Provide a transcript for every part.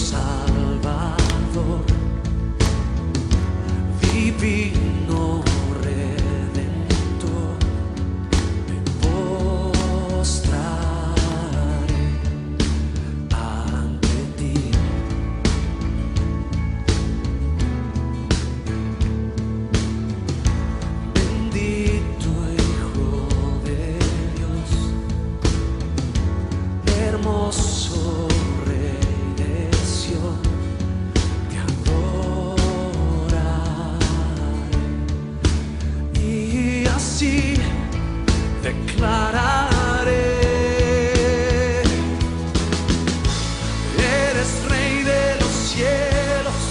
Salvador, divino Redentor, me postraré ante ti. Bendito Hijo de Dios, hermoso Rey de Sión, te adoraré y así declararé: eres Rey de los cielos,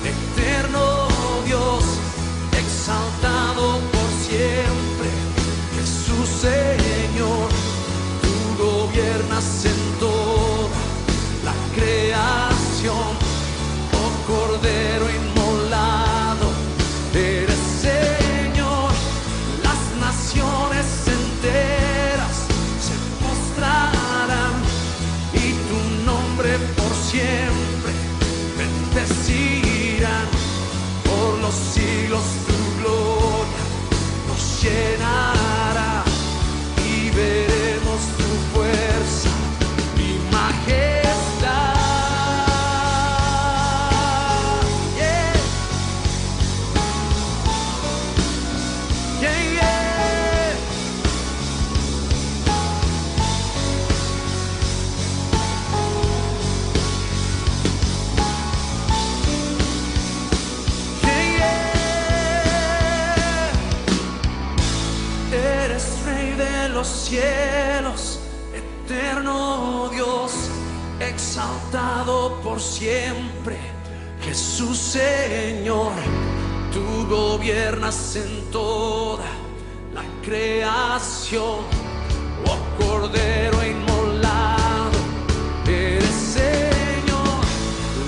eterno Dios, exaltado por siempre, Jesús Señor. Tú gobiernas en toda la creación, oh Cordero inmolado, eres Señor. Las naciones enteras se postrarán y tu nombre por siempre bendecirán. Por los siglos tu gloria nos llenará y veremos tu fuerza y majestad. Yeah. Yeah, yeah. Yeah, yeah. Eres Rey de los cielos, eterno Dios, exaltado por siempre, Jesús Señor. Tú gobiernas en toda la creación, oh Cordero inmolado, eres Señor.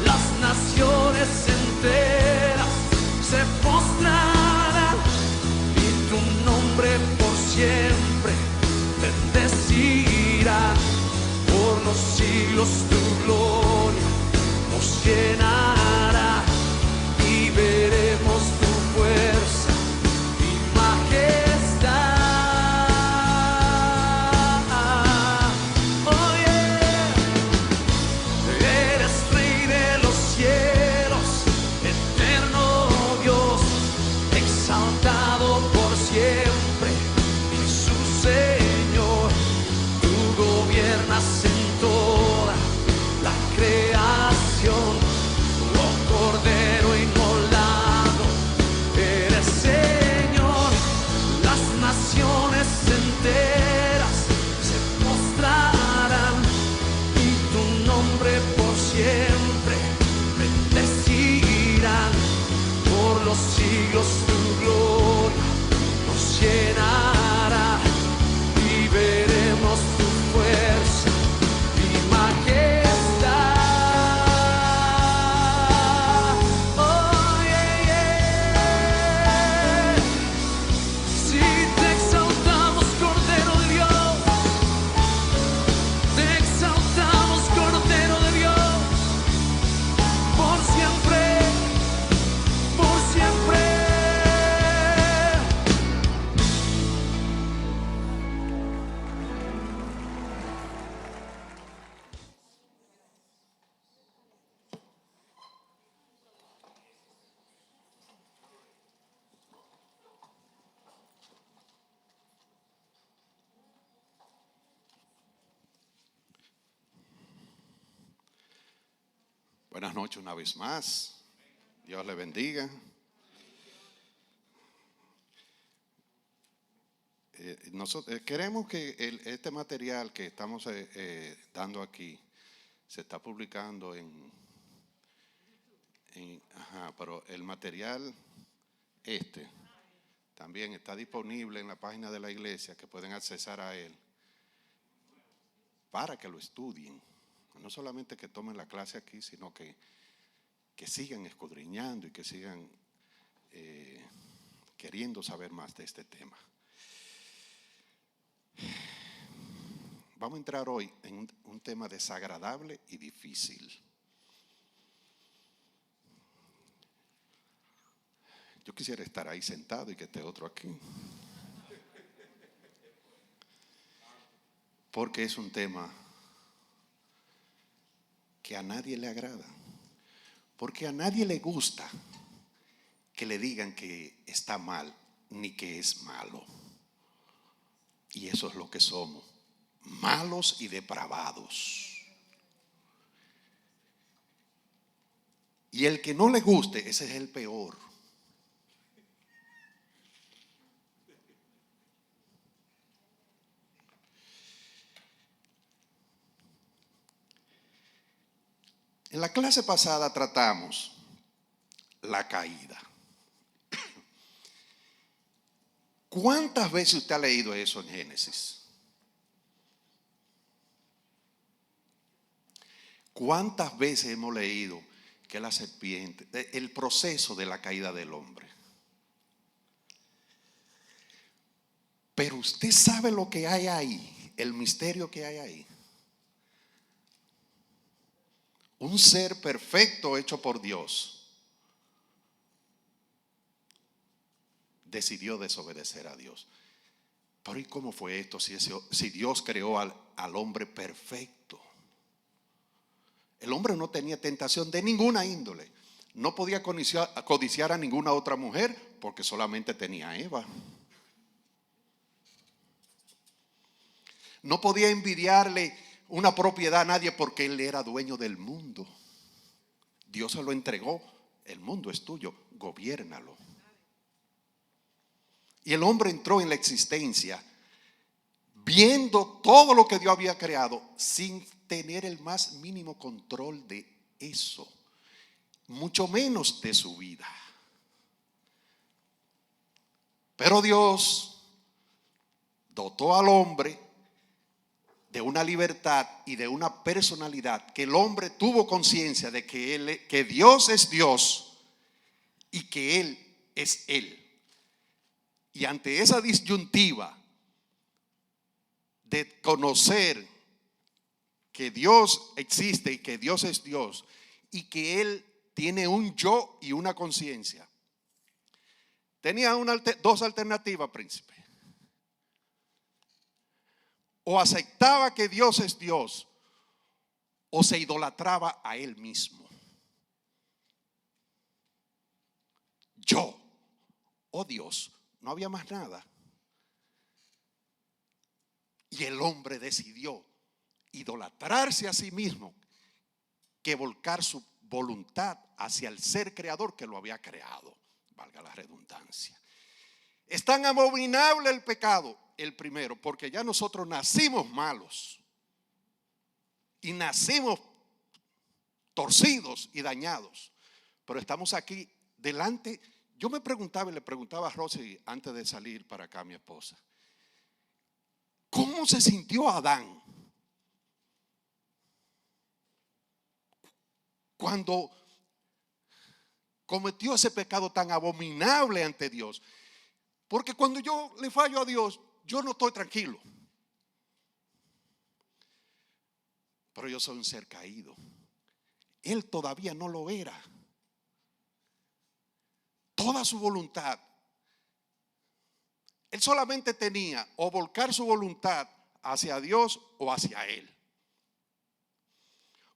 Las naciones enteras se postrarán y tu nombre por siempre bendecirán. Por los siglos tu gloria nos llenará y veremos tu fuerza y majestad. Oh yeah. Eres Rey de los cielos, eterno Dios, exaltado por siempre, Jesús Señor. Tú gobiernas en toda la creación, oh Cordero inmolado, eres Señor. Las naciones enteras se postrarán y tu nombre por siempre bendecirán. Por los siglos tu gloria nos llenará y veremos tu fuerza y majestad. Oh yeah, yeah. Si te exaltamos, Cordero de Dios, te exaltamos, Cordero de Dios, por siempre, por siempre. Buenas noches una vez más. Dios le bendiga. Nosotros queremos que este material que estamos dando aquí se está publicando pero el material también está disponible en la página de la iglesia, que pueden accesar a él para que lo estudien. No solamente que tomen la clase aquí, sino que sigan escudriñando y que sigan queriendo saber más de este tema. Vamos a entrar hoy en un tema desagradable y difícil. Yo quisiera estar ahí sentado y que esté otro aquí. Porque es un tema que a nadie le agrada. Porque a nadie le gusta que le digan que está mal ni que es malo. Y eso es lo que somos, malos y depravados. Y el que no le guste, ese es el peor. En la clase pasada tratamos la caída. ¿Cuántas veces usted ha leído eso en Génesis? ¿Cuántas veces hemos leído que la serpiente, el proceso de la caída del hombre? Pero usted sabe lo que hay ahí, el misterio que hay ahí. Un ser perfecto hecho por Dios decidió desobedecer a Dios. Pero ¿y cómo fue esto si Dios creó al hombre perfecto? El hombre no tenía tentación de ninguna índole. No podía codiciar a ninguna otra mujer porque solamente tenía a Eva. No podía envidiarle una propiedad a nadie porque él era dueño del mundo. Dios se lo entregó. El mundo es tuyo, gobiérnalo. Y el hombre entró en la existencia viendo todo lo que Dios había creado sin tener el más mínimo control de eso, mucho menos de su vida. Pero Dios dotó al hombre de una libertad y de una personalidad, que el hombre tuvo conciencia de que Dios es Dios y que Él es Él. Y ante esa disyuntiva de conocer que Dios existe y que Dios es Dios y que Él tiene un yo y una conciencia, tenía dos alternativas, príncipe. O aceptaba que Dios es Dios o se idolatraba a Él mismo. Yo o Dios, no había más nada. Y el hombre decidió idolatrarse a sí mismo que volcar su voluntad hacia el ser creador que lo había creado, valga la redundancia. Es tan abominable el pecado, el primero, porque ya nosotros nacimos malos y nacimos torcidos y dañados, pero estamos aquí delante. Yo me preguntaba y le preguntaba a Rosy antes de salir para acá, mi esposa, ¿cómo se sintió Adán cuando cometió ese pecado tan abominable ante Dios? Porque cuando yo le fallo a Dios, yo no estoy tranquilo. Pero yo soy un ser caído. Él todavía no lo era. Toda su voluntad, él solamente tenía o volcar su voluntad hacia Dios o hacia Él.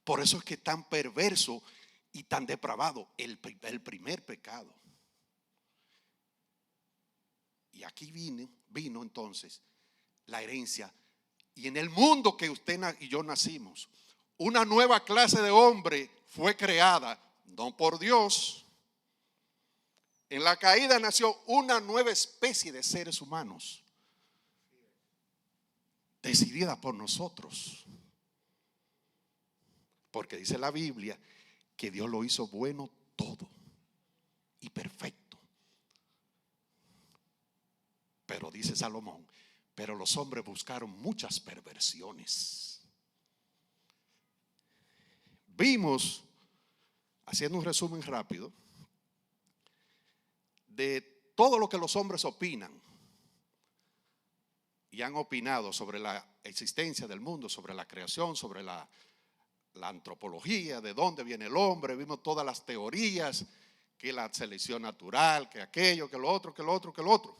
Por eso es que es tan perverso y tan depravado el primer pecado. Y aquí vino entonces la herencia. Y en el mundo que usted y yo nacimos, una nueva clase de hombre fue creada, no por Dios. En la caída nació una nueva especie de seres humanos, decidida por nosotros. Porque dice la Biblia que Dios lo hizo bueno todo y perfecto. Pero dice Salomón, pero los hombres buscaron muchas perversiones. Vimos, haciendo un resumen rápido, de todo lo que los hombres opinan y han opinado sobre la existencia del mundo, sobre la creación, sobre la antropología, de dónde viene el hombre. Vimos todas las teorías que la selección natural, que aquello, que lo otro, que lo otro, que lo otro.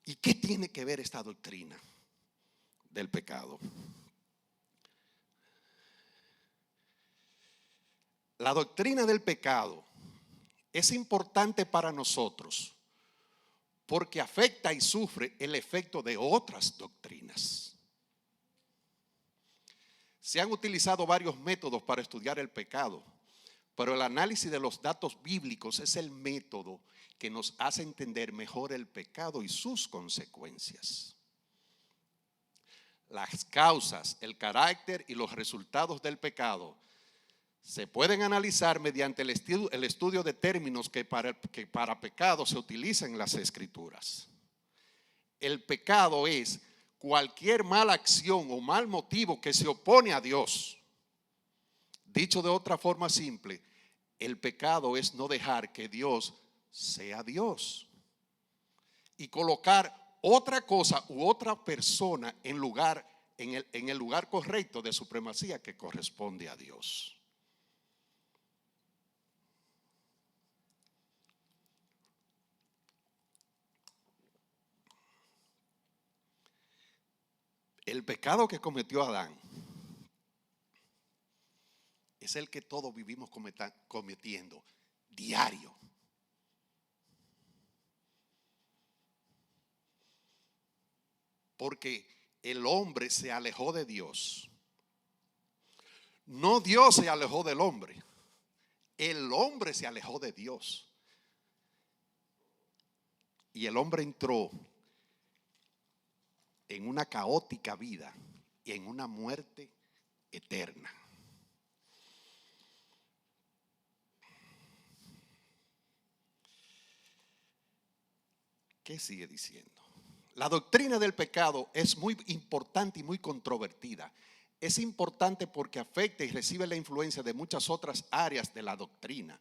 ¿Y qué tiene que ver esta doctrina del pecado? La doctrina del pecado es importante para nosotros porque afecta y sufre el efecto de otras doctrinas. Se han utilizado varios métodos para estudiar el pecado, pero el análisis de los datos bíblicos es el método que nos hace entender mejor el pecado y sus consecuencias. Las causas, el carácter y los resultados del pecado se pueden analizar mediante el estudio de términos que para pecado se utilizan en las Escrituras. El pecado es cualquier mala acción o mal motivo que se opone a Dios. Dicho de otra forma simple, el pecado es no dejar que Dios sea Dios y colocar otra cosa u otra persona en el lugar correcto de supremacía que corresponde a Dios. El pecado que cometió Adán es el que todos vivimos cometiendo diario. Porque el hombre se alejó de Dios. No Dios se alejó del hombre. El hombre se alejó de Dios. Y el hombre entró en una caótica vida y en una muerte eterna. ¿Qué sigue diciendo? La doctrina del pecado es muy importante y muy controvertida. Es importante porque afecta y recibe la influencia de muchas otras áreas de la doctrina.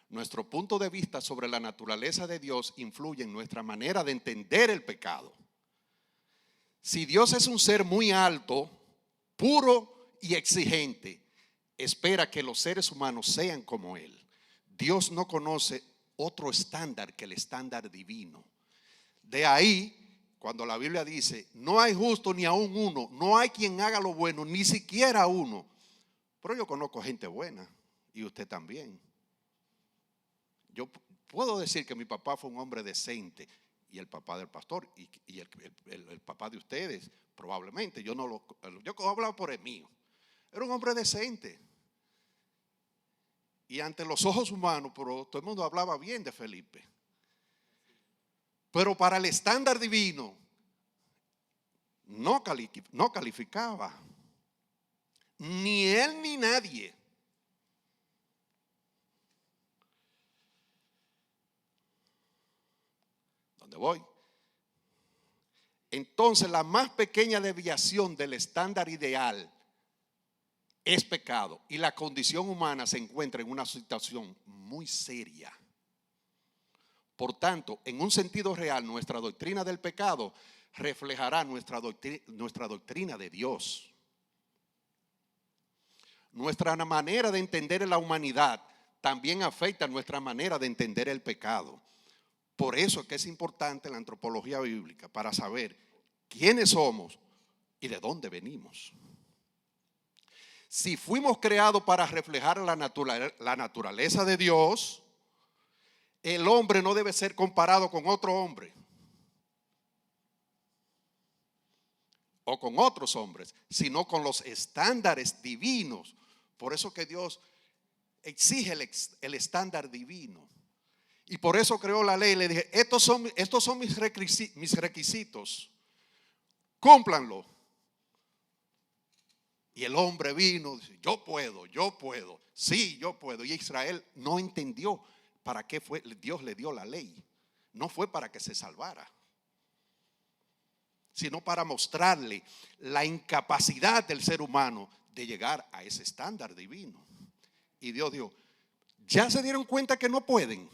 Nuestro punto de vista sobre la naturaleza de Dios influye en nuestra manera de entender el pecado. Si Dios es un ser muy alto, puro y exigente, espera que los seres humanos sean como Él. Dios no conoce otro estándar que el estándar divino. De ahí, cuando la Biblia dice, no hay justo ni aún uno, no hay quien haga lo bueno, ni siquiera uno. Pero yo conozco gente buena y usted también. Yo puedo decir que mi papá fue un hombre decente y el papá del pastor y el papá de ustedes probablemente. Yo he hablado por el mío. Era un hombre decente. Y ante los ojos humanos, pero todo el mundo hablaba bien de Felipe. Pero para el estándar divino no calificaba. Ni él ni nadie. ¿Dónde voy? Entonces la más pequeña desviación del estándar ideal es pecado y la condición humana se encuentra en una situación muy seria. Por tanto, en un sentido real, nuestra doctrina del pecado reflejará nuestra doctrina de Dios. Nuestra manera de entender la humanidad también afecta nuestra manera de entender el pecado. Por eso es que es importante la antropología bíblica para saber quiénes somos y de dónde venimos. Si fuimos creados para reflejar la naturaleza de Dios, el hombre no debe ser comparado con otro hombre o con otros hombres, sino con los estándares divinos. Por eso que Dios exige el estándar divino. Y por eso creó la ley. Le dije, estos son mis requisitos. Cúmplanlo. Y el hombre vino, dice, yo puedo. Sí, yo puedo. Y Israel no entendió para qué Dios le dio la ley. No fue para que se salvara, sino para mostrarle la incapacidad del ser humano de llegar a ese estándar divino. Y Dios dijo, ¿ya se dieron cuenta que no pueden?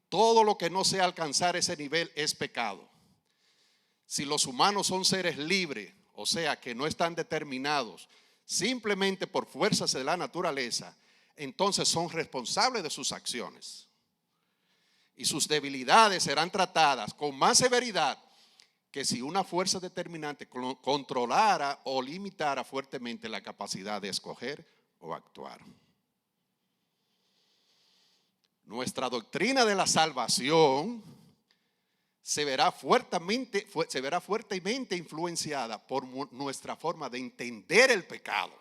Todo lo que no sea alcanzar ese nivel es pecado. si los humanos son seres libres, o sea, que no están determinados simplemente por fuerzas de la naturaleza, entonces son responsables de sus acciones. Y sus debilidades serán tratadas con más severidad que si una fuerza determinante controlara o limitara fuertemente la capacidad de escoger o actuar. Nuestra doctrina de la salvación se verá fuertemente influenciada por nuestra forma de entender el pecado.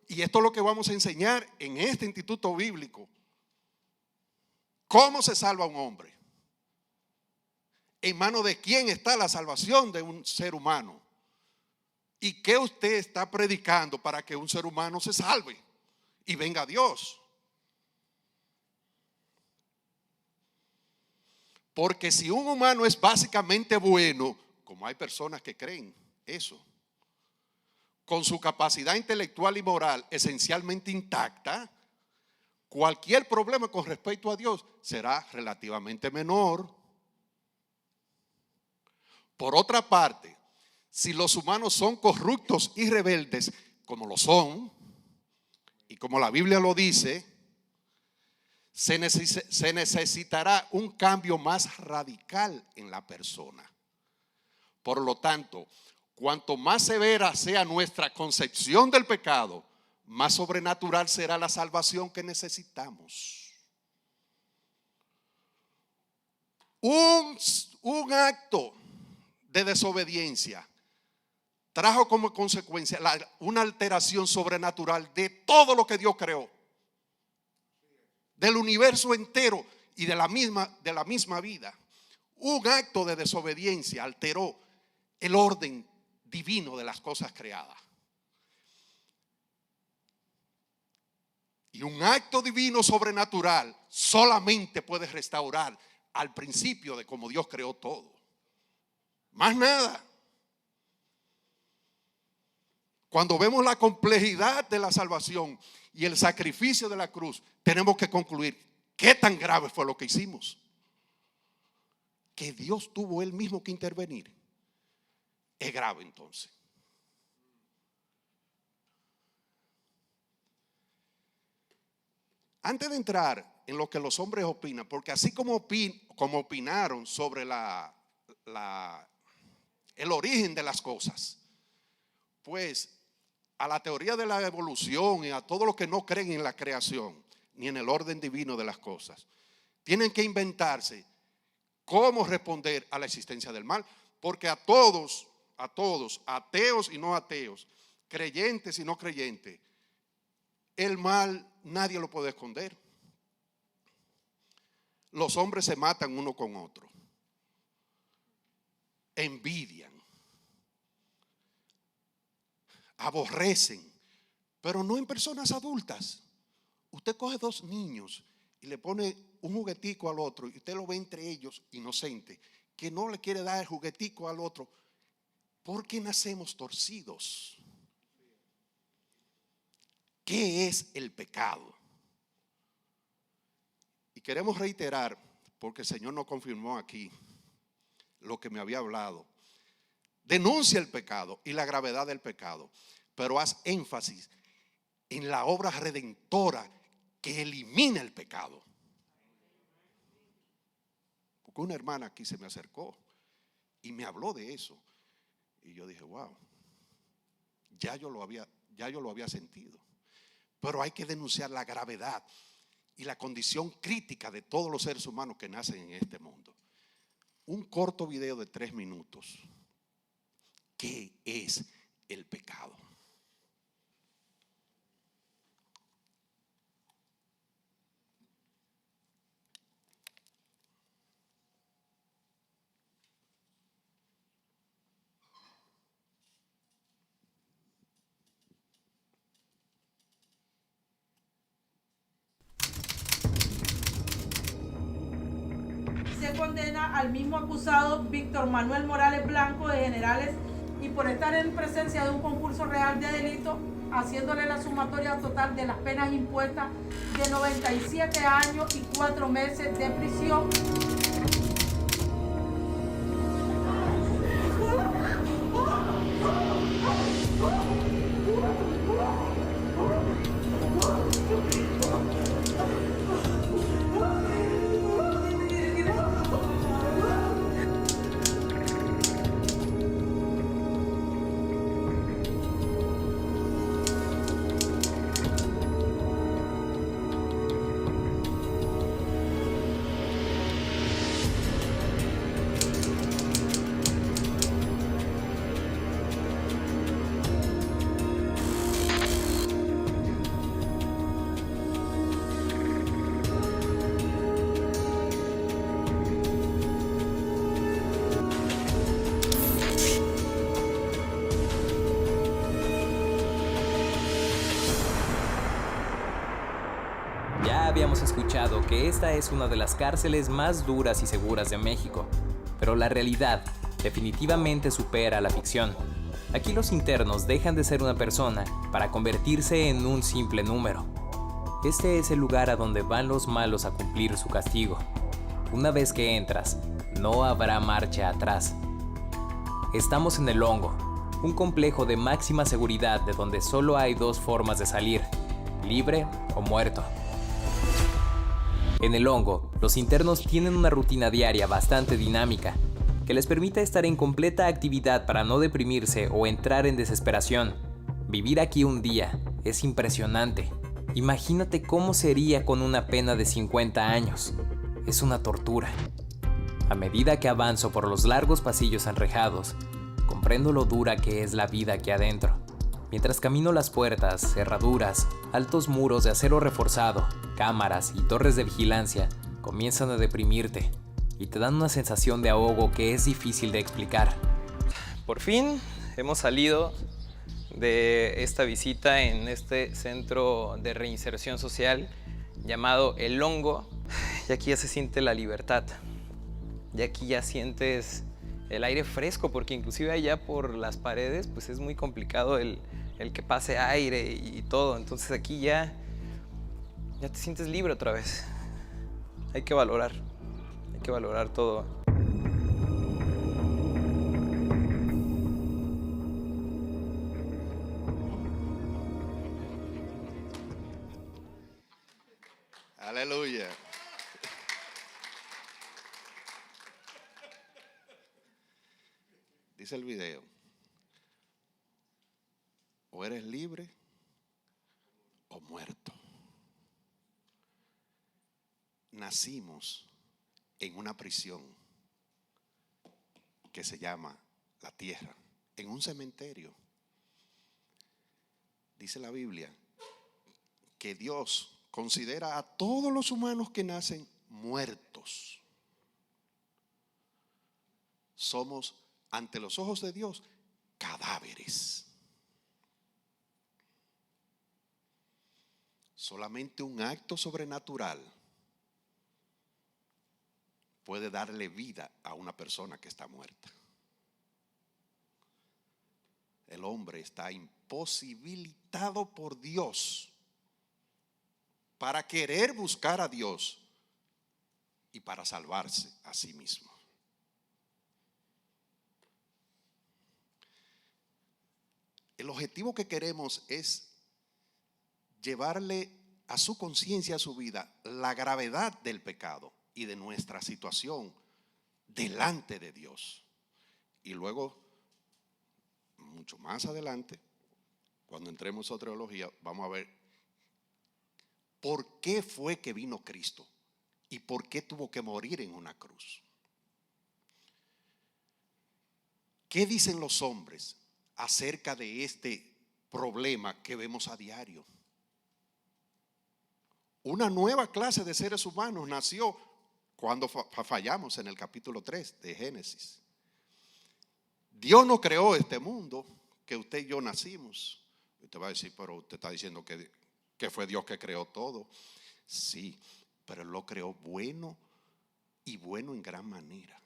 Y esto es lo que vamos a enseñar en este instituto bíblico. ¿Cómo se salva un hombre? ¿En manos de quién está la salvación de un ser humano? ¿Y qué usted está predicando para que un ser humano se salve y venga a Dios? Porque si un humano es básicamente bueno, como hay personas que creen eso, con su capacidad intelectual y moral esencialmente intacta, cualquier problema con respecto a Dios será relativamente menor. Por otra parte, si los humanos son corruptos y rebeldes, como lo son, y como la Biblia lo dice, se necesitará un cambio más radical en la persona. Por lo tanto, cuanto más severa sea nuestra concepción del pecado, más sobrenatural será la salvación que necesitamos. Un acto de desobediencia trajo como consecuencia una alteración sobrenatural de todo lo que Dios creó, del universo entero y de la misma vida. Un acto de desobediencia alteró el orden divino de las cosas creadas. Y un acto divino sobrenatural solamente puede restaurar al principio de cómo Dios creó todo. Más nada. Cuando vemos la complejidad de la salvación y el sacrificio de la cruz, tenemos que concluir qué tan grave fue lo que hicimos. Que Dios tuvo él mismo que intervenir. Es grave entonces. Antes de entrar en lo que los hombres opinan, porque así como opinaron sobre el origen de las cosas, pues a la teoría de la evolución y a todo lo que no creen en la creación ni en el orden divino de las cosas, tienen que inventarse cómo responder a la existencia del mal, porque a todos, ateos y no ateos, creyentes y no creyentes, el mal nadie lo puede esconder. Los hombres se matan uno con otro, envidian, aborrecen, pero no en personas adultas. Usted coge dos niños y le pone un juguetico al otro y usted lo ve entre ellos inocente, que no le quiere dar el juguetico al otro, porque nacemos torcidos. ¿Qué es el pecado? Y queremos reiterar, porque el Señor nos confirmó aquí lo que me había hablado. Denuncia el pecado y la gravedad del pecado, pero haz énfasis en la obra redentora que elimina el pecado. Porque una hermana aquí se me acercó y me habló de eso. Y yo dije, wow, ya yo lo había sentido. Pero hay que denunciar la gravedad y la condición crítica de todos los seres humanos que nacen en este mundo. Un corto video de 3 minutos. ¿Qué es el pecado? Se condena al mismo acusado Víctor Manuel Morales Blanco de Generales y por estar en presencia de un concurso real de delito, haciéndole la sumatoria total de las penas impuestas de 97 años y 4 meses de prisión. habíamos escuchado que esta es una de las cárceles más duras y seguras de México, pero la realidad definitivamente supera la ficción. Aquí los internos dejan de ser una persona para convertirse en un simple número. Este es el lugar a donde van los malos a cumplir su castigo. Una vez que entras, no habrá marcha atrás. Estamos en El Hongo, un complejo de máxima seguridad de donde solo hay dos formas de salir: libre o muerto. En El Hongo, los internos tienen una rutina diaria bastante dinámica, que les permite estar en completa actividad para no deprimirse o entrar en desesperación. Vivir aquí un día es impresionante. Imagínate cómo sería con una pena de 50 años. Es una tortura. A medida que avanzo por los largos pasillos enrejados, comprendo lo dura que es la vida aquí adentro. Mientras camino las puertas, cerraduras, altos muros de acero reforzado, cámaras y torres de vigilancia comienzan a deprimirte y te dan una sensación de ahogo que es difícil de explicar. Por fin hemos salido de esta visita en este centro de reinserción social llamado El Hongo, y aquí ya se siente la libertad. Y aquí ya sientes el aire fresco, porque inclusive allá por las paredes pues es muy complicado el que pase aire y todo. Entonces aquí ya te sientes libre otra vez. Hay que valorar todo. Aleluya. Dice el video: o eres libre o muerto. Nacimos en una prisión que se llama la tierra, en un cementerio. Dice la Biblia que Dios considera a todos los humanos que nacen muertos. Somos, ante los ojos de Dios, cadáveres. Solamente un acto sobrenatural puede darle vida a una persona que está muerta. El hombre está imposibilitado por Dios para querer buscar a Dios y para salvarse a sí mismo. El objetivo que queremos es llevarle a su conciencia, a su vida, la gravedad del pecado y de nuestra situación delante de Dios. Y luego, mucho más adelante, cuando entremos a otra teología, vamos a ver por qué fue que vino Cristo y por qué tuvo que morir en una cruz. ¿Qué dicen los hombres acerca de este problema que vemos a diario? Una nueva clase de seres humanos nació cuando fallamos en el capítulo 3 de Génesis. Dios no creó este mundo que usted y yo nacimos. Usted va a decir, pero usted está diciendo que fue Dios que creó todo. Sí, pero Él lo creó bueno y bueno en gran manera.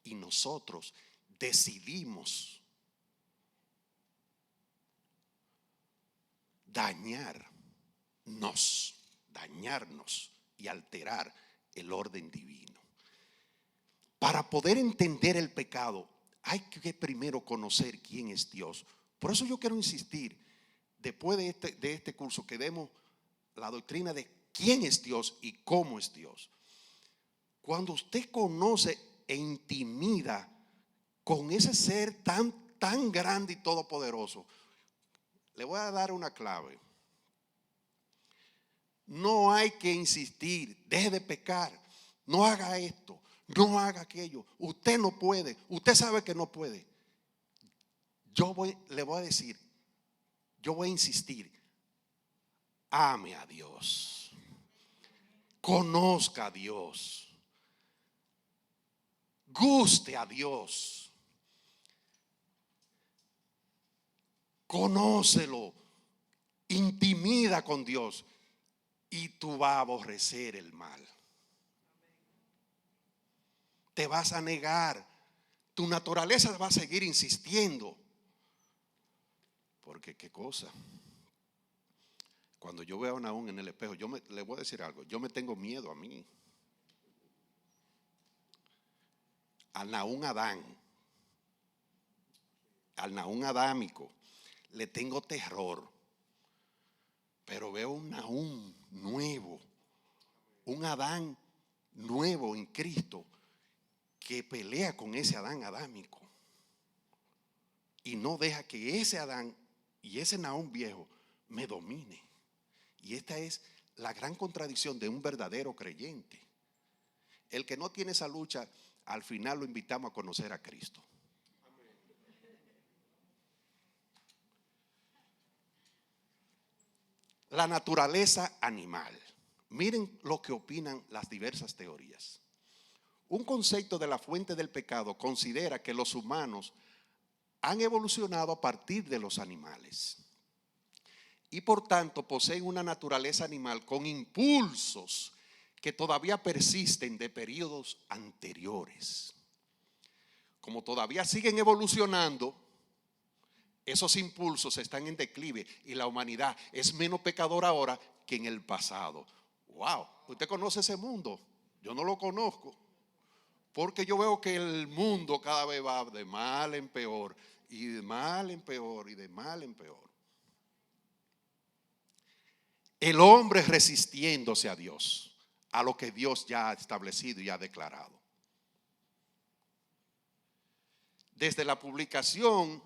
Y nosotros decidimos dañarnos y alterar el orden divino. Para poder entender el pecado, hay que primero conocer quién es Dios. Por eso yo quiero insistir, después de este curso, que demos la doctrina de quién es Dios y cómo es Dios. Cuando usted conoce e intimida con ese ser tan grande y todopoderoso, le voy a dar una clave. No hay que insistir, deje de pecar, no haga esto, no haga aquello, usted no puede, usted sabe que no puede. Le voy a decir, yo voy a insistir, ame a Dios, conozca a Dios, guste a Dios, conócelo, intimida con Dios. y tú vas a aborrecer el mal. Te vas a negar. Tu naturaleza va a seguir insistiendo. Porque qué cosa. Cuando yo veo a Nahum en el espejo, le voy a decir algo. Yo me tengo miedo a mí. Al Nahum Adán. Al Nahum adámico. Le tengo terror. Pero veo un Nahum nuevo. Un Adán nuevo en Cristo. Que pelea con ese Adán adámico y no deja que ese Adán y ese Nahum viejo me domine. Y esta es la gran contradicción de un verdadero creyente. El que no tiene esa lucha, al final lo invitamos a conocer a Cristo. La naturaleza animal. Miren lo que opinan las diversas teorías. Un concepto de la fuente del pecado considera que los humanos han evolucionado a partir de los animales y por tanto poseen una naturaleza animal con impulsos que todavía persisten de periodos anteriores. Como todavía siguen evolucionando, esos impulsos están en declive y la humanidad es menos pecadora ahora que en el pasado. Wow, ¿usted conoce ese mundo? Yo no lo conozco. Porque yo veo que el mundo cada vez va de mal en peor, y de mal en peor, y de mal en peor. El hombre resistiéndose a Dios, a lo que Dios ya ha establecido y ha declarado. Desde la publicación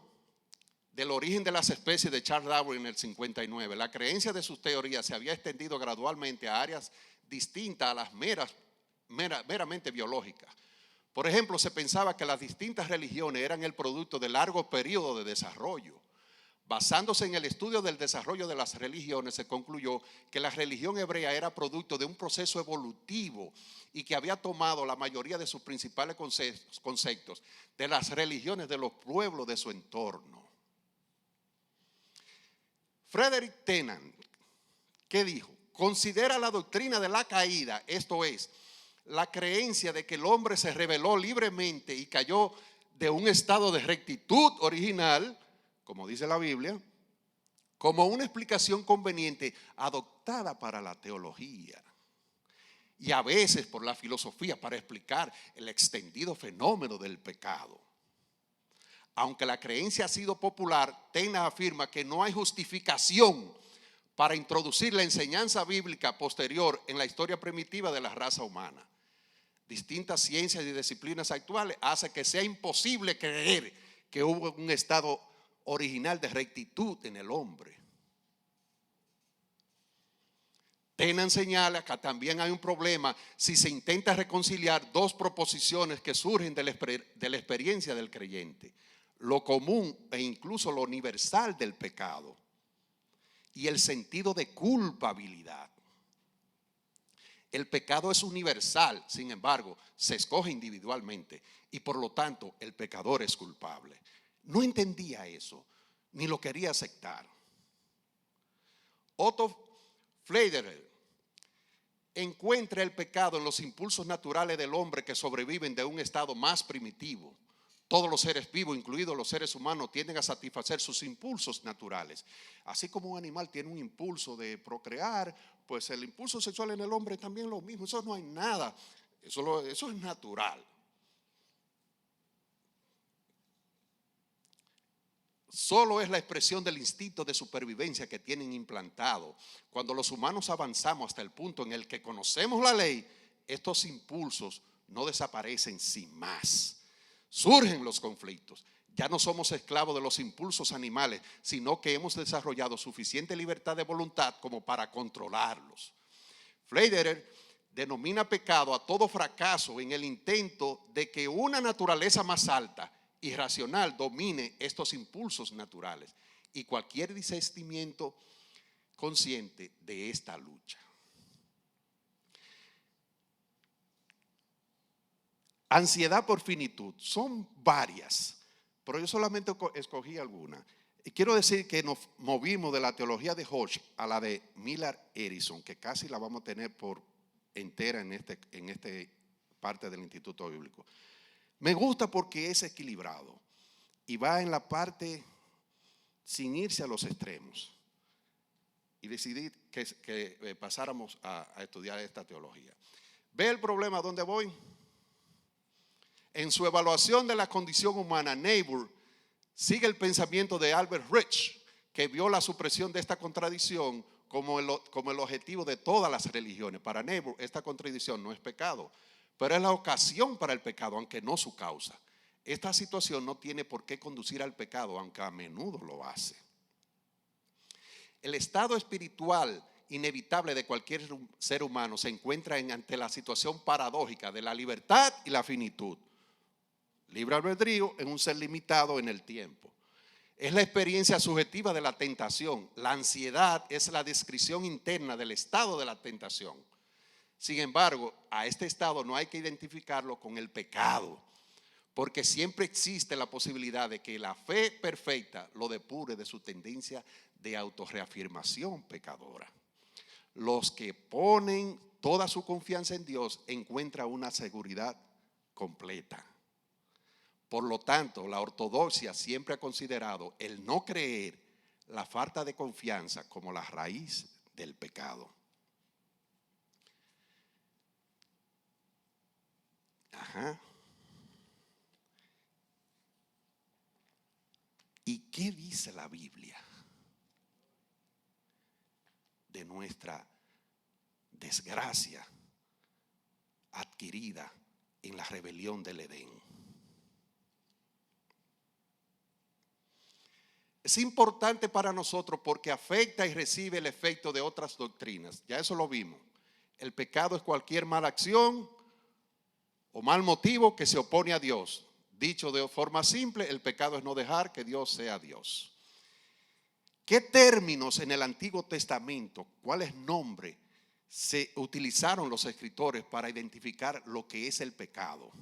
del origen de las especies de Charles Darwin en el 59, la creencia de sus teorías se había extendido gradualmente a áreas distintas a las meramente biológicas. Por ejemplo, se pensaba que las distintas religiones eran el producto de largos periodos de desarrollo. Basándose en el estudio del desarrollo de las religiones, se concluyó que la religión hebrea era producto de un proceso evolutivo y que había tomado la mayoría de sus principales conceptos de las religiones de los pueblos de su entorno. Frederick Tennant, ¿qué dijo? Considera la doctrina de la caída, esto es, la creencia de que el hombre se rebeló libremente y cayó de un estado de rectitud original, como dice la Biblia, como una explicación conveniente adoptada para la teología y a veces por la filosofía para explicar el extendido fenómeno del pecado. Aunque la creencia ha sido popular, Tennant afirma que no hay justificación para introducir la enseñanza bíblica posterior en la historia primitiva de la raza humana. Distintas ciencias y disciplinas actuales hacen que sea imposible creer que hubo un estado original de rectitud en el hombre. Tennant señala que también hay un problema si se intenta reconciliar dos proposiciones que surgen de la experiencia del creyente: lo común e incluso lo universal del pecado y el sentido de culpabilidad. El pecado es universal, sin embargo, se escoge individualmente y por lo tanto el pecador es culpable. No entendía eso, ni lo quería aceptar. Otto Flederer encuentra el pecado en los impulsos naturales del hombre que sobreviven de un estado más primitivo. Todos los seres vivos, incluidos los seres humanos, tienden a satisfacer sus impulsos naturales. Así como un animal tiene un impulso de procrear, pues el impulso sexual en el hombre también es lo mismo. Eso no hay nada, eso es natural. Solo es la expresión del instinto de supervivencia que tienen implantado. Cuando los humanos avanzamos hasta el punto en el que conocemos la ley, estos impulsos no desaparecen sin más. Surgen los conflictos. Ya no somos esclavos de los impulsos animales, sino que hemos desarrollado suficiente libertad de voluntad como para controlarlos. Flederer denomina pecado a todo fracaso en el intento de que una naturaleza más alta y racional domine estos impulsos naturales y cualquier desistimiento consciente de esta lucha. Ansiedad por finitud, son varias, pero yo solamente escogí algunas. Y quiero decir que nos movimos de la teología de Hodge a la de Millard Erickson, que casi la vamos a tener por entera en esta parte del Instituto Bíblico. Me gusta porque es equilibrado y va en la parte sin irse a los extremos. Y decidí que pasáramos a estudiar esta teología. ¿Ve el problema dónde voy? En su evaluación de la condición humana, Niebuhr sigue el pensamiento de Albert Rich, que vio la supresión de esta contradicción como el objetivo de todas las religiones. Para Niebuhr, esta contradicción no es pecado, pero es la ocasión para el pecado, aunque no su causa. Esta situación no tiene por qué conducir al pecado, aunque a menudo lo hace. El estado espiritual inevitable de cualquier ser humano se encuentra ante la situación paradójica de la libertad y la finitud. Libre albedrío en un ser limitado en el tiempo. Es la experiencia subjetiva de la tentación. La ansiedad es la descripción interna del estado de la tentación. Sin embargo, a este estado no hay que identificarlo con el pecado, porque siempre existe la posibilidad de que la fe perfecta lo depure de su tendencia de autorreafirmación pecadora. Los que ponen toda su confianza en Dios encuentran una seguridad completa. Por lo tanto, la ortodoxia siempre ha considerado el no creer, la falta de confianza, como la raíz del pecado. ¿Y qué dice la Biblia de nuestra desgracia adquirida en la rebelión del Edén? Es importante para nosotros porque afecta y recibe el efecto de otras doctrinas. Ya eso lo vimos. El pecado es cualquier mala acción o mal motivo que se opone a Dios. Dicho de forma simple, el pecado es no dejar que Dios sea Dios. ¿Qué términos en el Antiguo Testamento, cuáles nombres se utilizaron los escritores para identificar lo que es el pecado?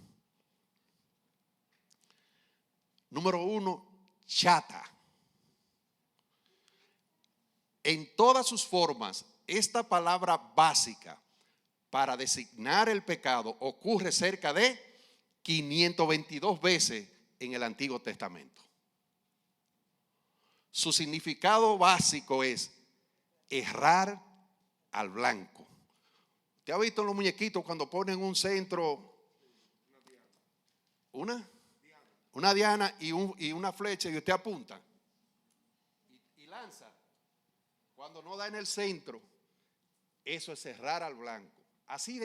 Número 1, chata. En todas sus formas, esta palabra básica para designar el pecado ocurre cerca de 522 veces en el Antiguo Testamento. Su significado básico es errar al blanco. ¿Usted ha visto en los muñequitos cuando ponen un centro, una diana y una flecha y usted apunta y lanza? Cuando no da en el centro, eso es errar al blanco. Así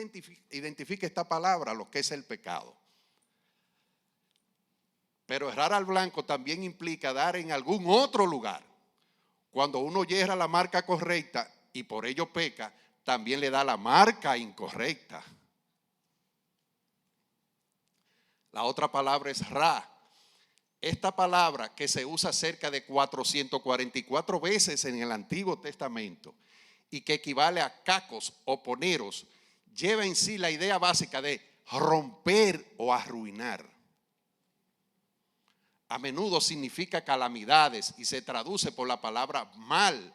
identifica esta palabra lo que es el pecado. Pero errar al blanco también implica dar en algún otro lugar. Cuando uno yerra la marca correcta y por ello peca, también le da la marca incorrecta. La otra palabra es ra. Esta palabra, que se usa cerca de 444 veces en el Antiguo Testamento y que equivale a cacos o poneros, lleva en sí la idea básica de romper o arruinar. A menudo significa calamidades y se traduce por la palabra mal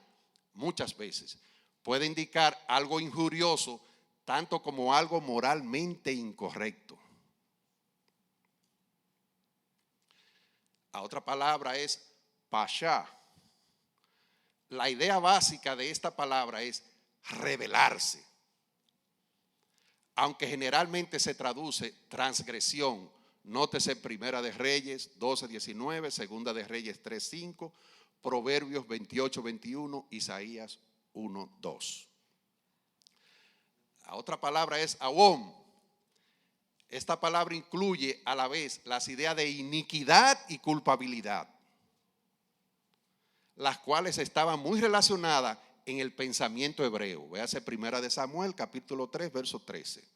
muchas veces. Puede indicar algo injurioso tanto como algo moralmente incorrecto. La otra palabra es pasha. La idea básica de esta palabra es rebelarse. Aunque generalmente se traduce transgresión. Nótese Primera de Reyes 12:19, Segunda de Reyes 3:5, Proverbios 28:21, Isaías 1:2. La otra palabra es awom. Esta palabra incluye a la vez las ideas de iniquidad y culpabilidad, las cuales estaban muy relacionadas en el pensamiento hebreo. Véase Primera de Samuel, capítulo 3, verso 13.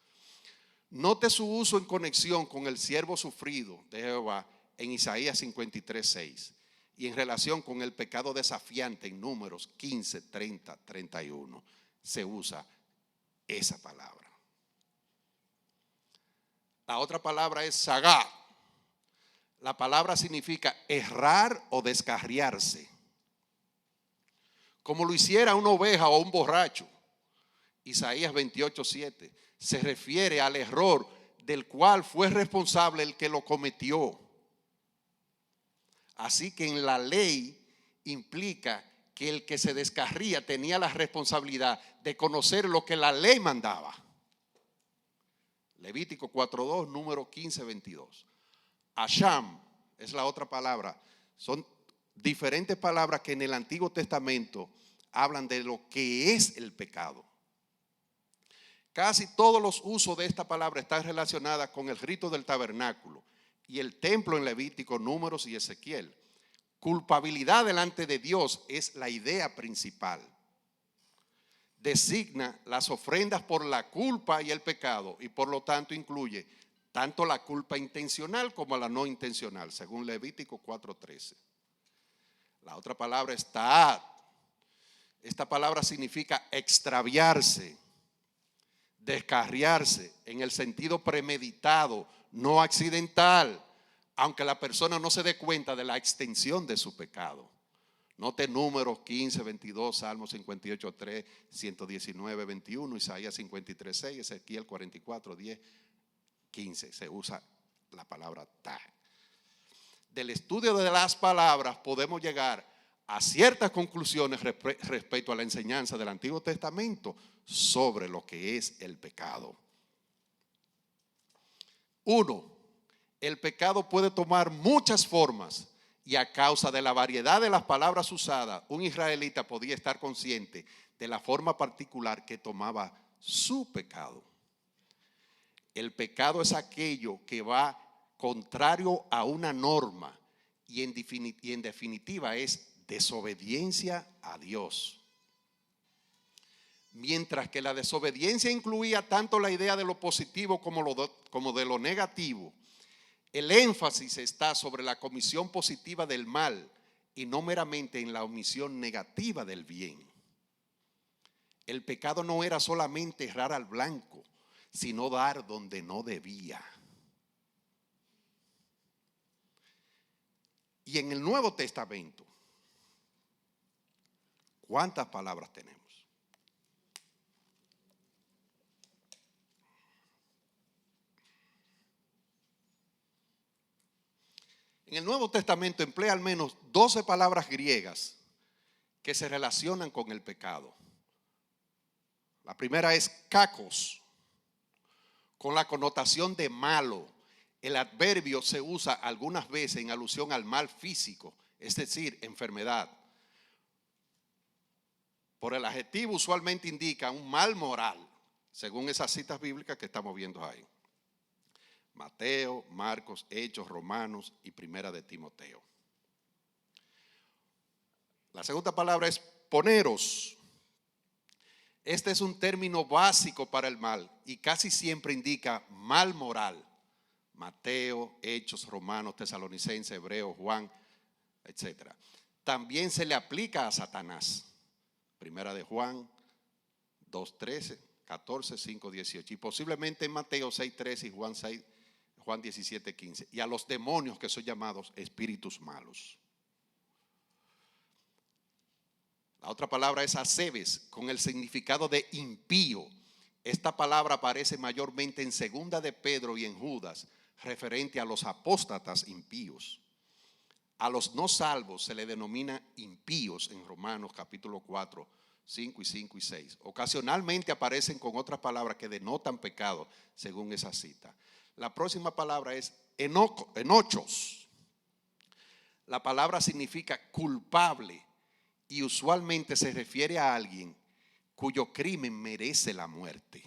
Note su uso en conexión con el siervo sufrido de Jehová en Isaías 53:6 y en relación con el pecado desafiante en Números 15, 30, 31. Se usa esa palabra. La otra palabra es sagá. La palabra significa errar o descarriarse. como lo hiciera una oveja o un borracho. Isaías 28:7 se refiere al error del cual fue responsable el que lo cometió. Así que en la ley implica que el que se descarría tenía la responsabilidad de conocer lo que la ley mandaba. Levítico 4:2, número 15:22. Asham es la otra palabra. Son diferentes palabras que en el Antiguo Testamento hablan de lo que es el pecado. Casi todos los usos de esta palabra están relacionados con el rito del tabernáculo y el templo en Levítico, Números y Ezequiel. Culpabilidad delante de Dios es la idea principal. Designa las ofrendas por la culpa y el pecado y por lo tanto incluye tanto la culpa intencional como la no intencional, según Levítico 4:13. La otra palabra es ta'at. Esta palabra significa extraviarse, descarriarse en el sentido premeditado, no accidental, aunque la persona no se dé cuenta de la extensión de su pecado. Note Números 15:22, Salmos 58:3, 119:21, Isaías 53:6, Ezequiel 44:10, 15. Se usa la palabra ta. Del estudio de las palabras podemos llegar a ciertas conclusiones respecto a la enseñanza del Antiguo Testamento sobre lo que es el pecado. 1. El pecado puede tomar muchas formas y a causa de la variedad de las palabras usadas, un israelita podía estar consciente de la forma particular que tomaba su pecado. El pecado es aquello que va contrario a una norma y en definitiva es desobediencia a Dios. Mientras que la desobediencia incluía tanto la idea de lo positivo como de lo negativo, el énfasis está sobre la comisión positiva del mal y no meramente en la omisión negativa del bien. El pecado no era solamente errar al blanco, sino dar donde no debía. Y en el Nuevo Testamento, ¿cuántas palabras tenemos? En el Nuevo Testamento emplea al menos 12 palabras griegas que se relacionan con el pecado. La primera es kakos, con la connotación de malo. El adverbio se usa algunas veces en alusión al mal físico, es decir, enfermedad. Por el adjetivo usualmente indica un mal moral, según esas citas bíblicas que estamos viendo ahí. Mateo, Marcos, Hechos, Romanos y Primera de Timoteo. La segunda palabra es poneros. Este es un término básico para el mal y casi siempre indica mal moral. Mateo, Hechos, Romanos, Tesalonicenses, Hebreos, Juan, etc. También se le aplica a Satanás. Primera de Juan 2:13, 14, 5, 18 y posiblemente en Mateo 6:13 y Juan 17:15. Y a los demonios que son llamados espíritus malos. La otra palabra es acebes, con el significado de impío. Esta palabra aparece mayormente en Segunda de Pedro y en Judas, referente a los apóstatas impíos. A los no salvos se le denomina impíos en Romanos capítulo 4, 5 y 6. Ocasionalmente aparecen con otras palabras que denotan pecado, según esa cita. La próxima palabra es enochos. La palabra significa culpable y usualmente se refiere a alguien cuyo crimen merece la muerte.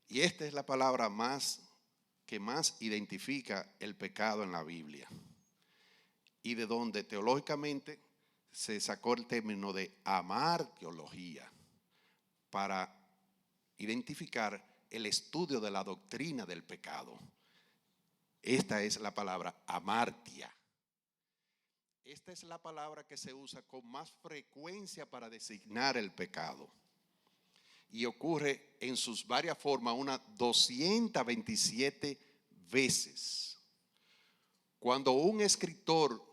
Y esta es la palabra que más identifica el pecado en la Biblia y de donde teológicamente se sacó el término de amartiología para identificar el estudio de la doctrina del pecado. Esta es la palabra amartia. Esta es la palabra que se usa con más frecuencia para designar el pecado. Y ocurre en sus varias formas unas 227 veces. Cuando un escritor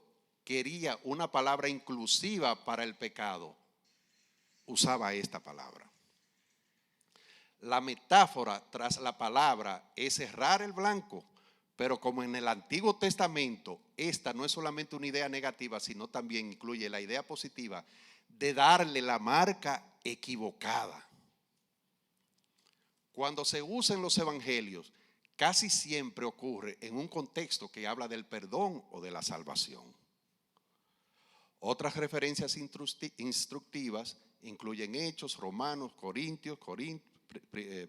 quería una palabra inclusiva para el pecado, usaba esta palabra. La metáfora tras la palabra es cerrar el blanco, pero como en el Antiguo Testamento, esta no es solamente una idea negativa, sino también incluye la idea positiva de darle la marca equivocada. Cuando se usa en los evangelios, casi siempre ocurre en un contexto que habla del perdón o de la salvación. Otras referencias instructivas incluyen Hechos, Romanos, Corintios,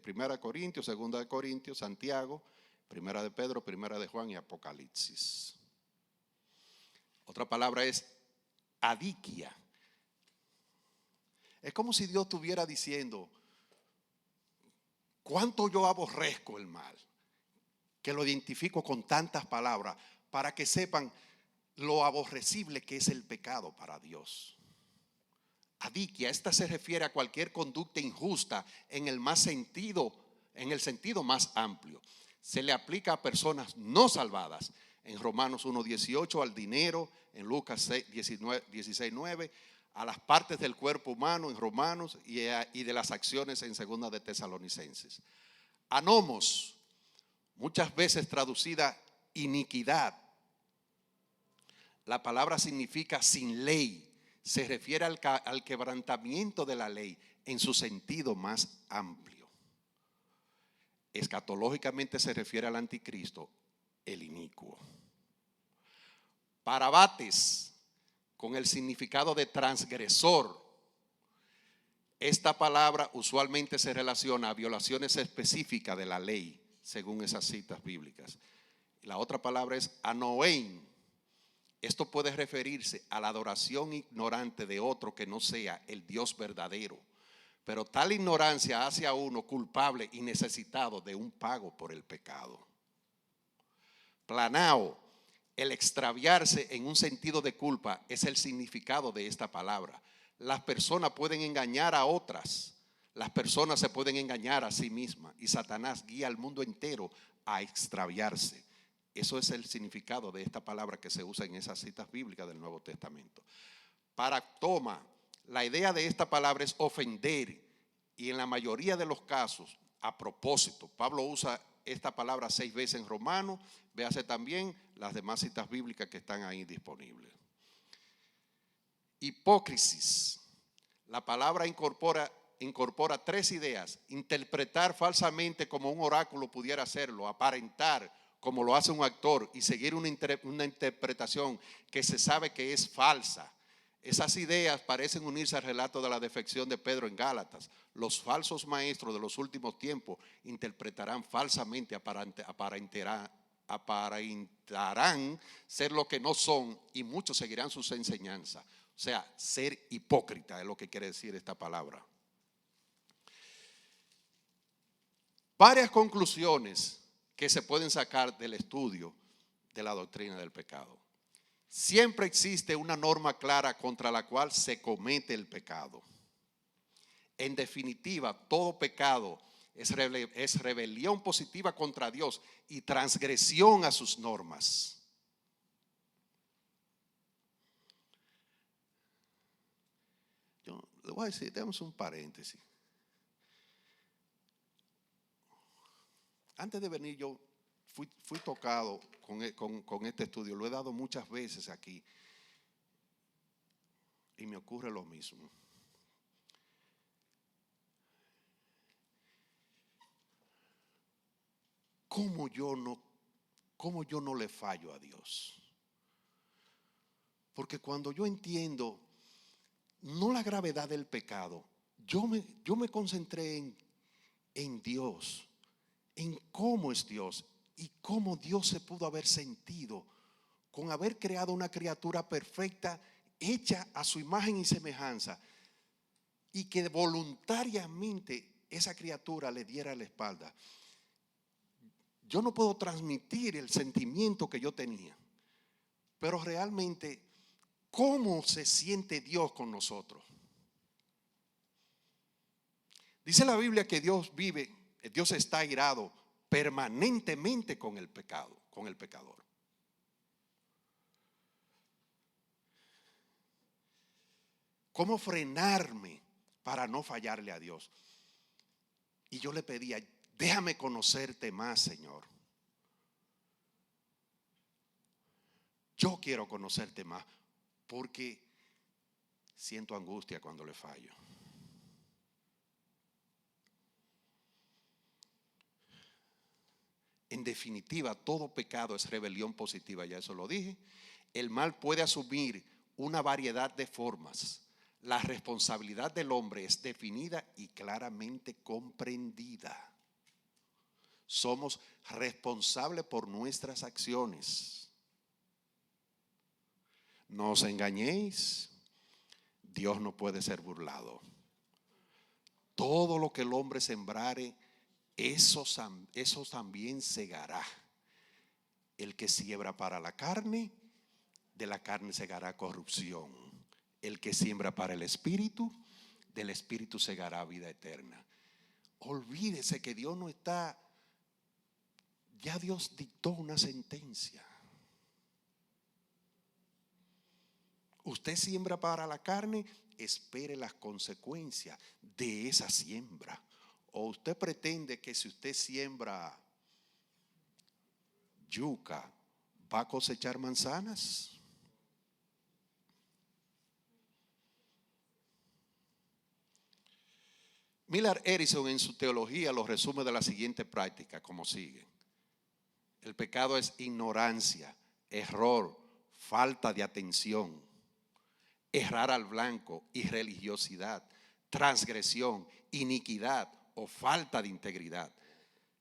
Primera de Corintios, Segunda de Corintios, Santiago, Primera de Pedro, Primera de Juan y Apocalipsis. Otra palabra es adikia. Es como si Dios estuviera diciendo: cuánto yo aborrezco el mal, que lo identifico con tantas palabras para que sepan lo aborrecible que es el pecado para Dios. Adikia, esta se refiere a cualquier conducta injusta en el sentido más amplio. Se le aplica a personas no salvadas. En Romanos 1:18 al dinero, en Lucas 16:9, a las partes del cuerpo humano en Romanos y de las acciones en Segunda de Tesalonicenses. Anomos, muchas veces traducida iniquidad. La palabra significa sin ley. Se refiere al quebrantamiento de la ley en su sentido más amplio. Escatológicamente se refiere al anticristo, el inicuo. Parabates, con el significado de transgresor. Esta palabra usualmente se relaciona a violaciones específicas de la ley, según esas citas bíblicas. La otra palabra es anoein. Esto puede referirse a la adoración ignorante de otro que no sea el Dios verdadero. Pero tal ignorancia hace a uno culpable y necesitado de un pago por el pecado. Planao, el extraviarse en un sentido de culpa, es el significado de esta palabra. Las personas pueden engañar a otras. Las personas se pueden engañar a sí mismas. Y Satanás guía al mundo entero a extraviarse. Eso es el significado de esta palabra que se usa en esas citas bíblicas del Nuevo Testamento. Paractoma, la idea de esta palabra es ofender, y en la mayoría de los casos, a propósito. Pablo usa esta palabra 6 veces en Romanos. Véase también las demás citas bíblicas que están ahí disponibles. Hipócrisis, la palabra incorpora 3 ideas: interpretar falsamente como un oráculo pudiera hacerlo, aparentar como lo hace un actor y seguir una interpretación que se sabe que es falsa. Esas ideas parecen unirse al relato de la defección de Pedro en Gálatas. Los falsos maestros de los últimos tiempos interpretarán falsamente, aparentarán ser lo que no son, y muchos seguirán sus enseñanzas. O sea, ser hipócrita es lo que quiere decir esta palabra. Varias conclusiones que se pueden sacar del estudio de la doctrina del pecado. Siempre existe una norma clara contra la cual se comete el pecado. En definitiva, todo pecado es rebelión positiva contra Dios y transgresión a sus normas. Yo le voy a decir, demos un paréntesis. Antes de venir yo fui tocado con este estudio. Lo he dado muchas veces aquí y me ocurre lo mismo. ¿Cómo yo no le fallo a Dios? Porque cuando yo entiendo no la gravedad del pecado, yo me concentré en Dios, en cómo es Dios y cómo Dios se pudo haber sentido con haber creado una criatura perfecta, hecha a su imagen y semejanza, y que voluntariamente esa criatura le diera la espalda. Yo no puedo transmitir el sentimiento que yo tenía, pero realmente, ¿cómo se siente Dios con nosotros? Dice la Biblia que Dios está airado permanentemente con el pecado, con el pecador. ¿Cómo frenarme para no fallarle a Dios? Y yo le pedía, déjame conocerte más, Señor. Yo quiero conocerte más porque siento angustia cuando le fallo. En definitiva, todo pecado es rebelión positiva, ya eso lo dije. El mal puede asumir una variedad de formas. La responsabilidad del hombre es definida y claramente comprendida. Somos responsables por nuestras acciones. No os engañéis, Dios no puede ser burlado. Todo lo que el hombre sembrare, eso también segará. El que siembra para la carne, de la carne segará corrupción. El que siembra para el espíritu, del espíritu segará vida eterna. Olvídese que Dios no está, ya Dios dictó una sentencia. Usted siembra para la carne, espere las consecuencias de esa siembra. O usted pretende que si usted siembra yuca, ¿va a cosechar manzanas? Millard Erickson en su teología lo resume de la siguiente práctica, como sigue. El pecado es ignorancia, error, falta de atención, errar al blanco, irreligiosidad, transgresión, iniquidad o falta de integridad,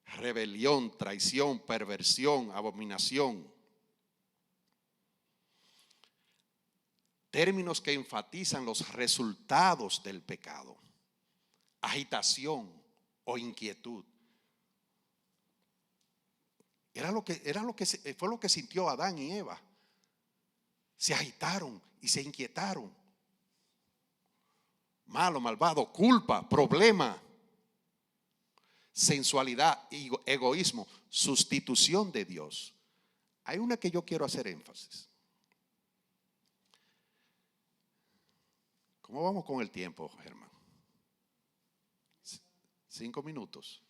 rebelión, traición, perversión, abominación. Términos que enfatizan los resultados del pecado. Agitación o inquietud. Fue lo que sintió Adán y Eva. Se agitaron y se inquietaron. Malo, malvado, culpa, problema, sensualidad, egoísmo, sustitución de Dios. Hay una que yo quiero hacer énfasis. ¿Cómo vamos con el tiempo, Germán? 5 minutos.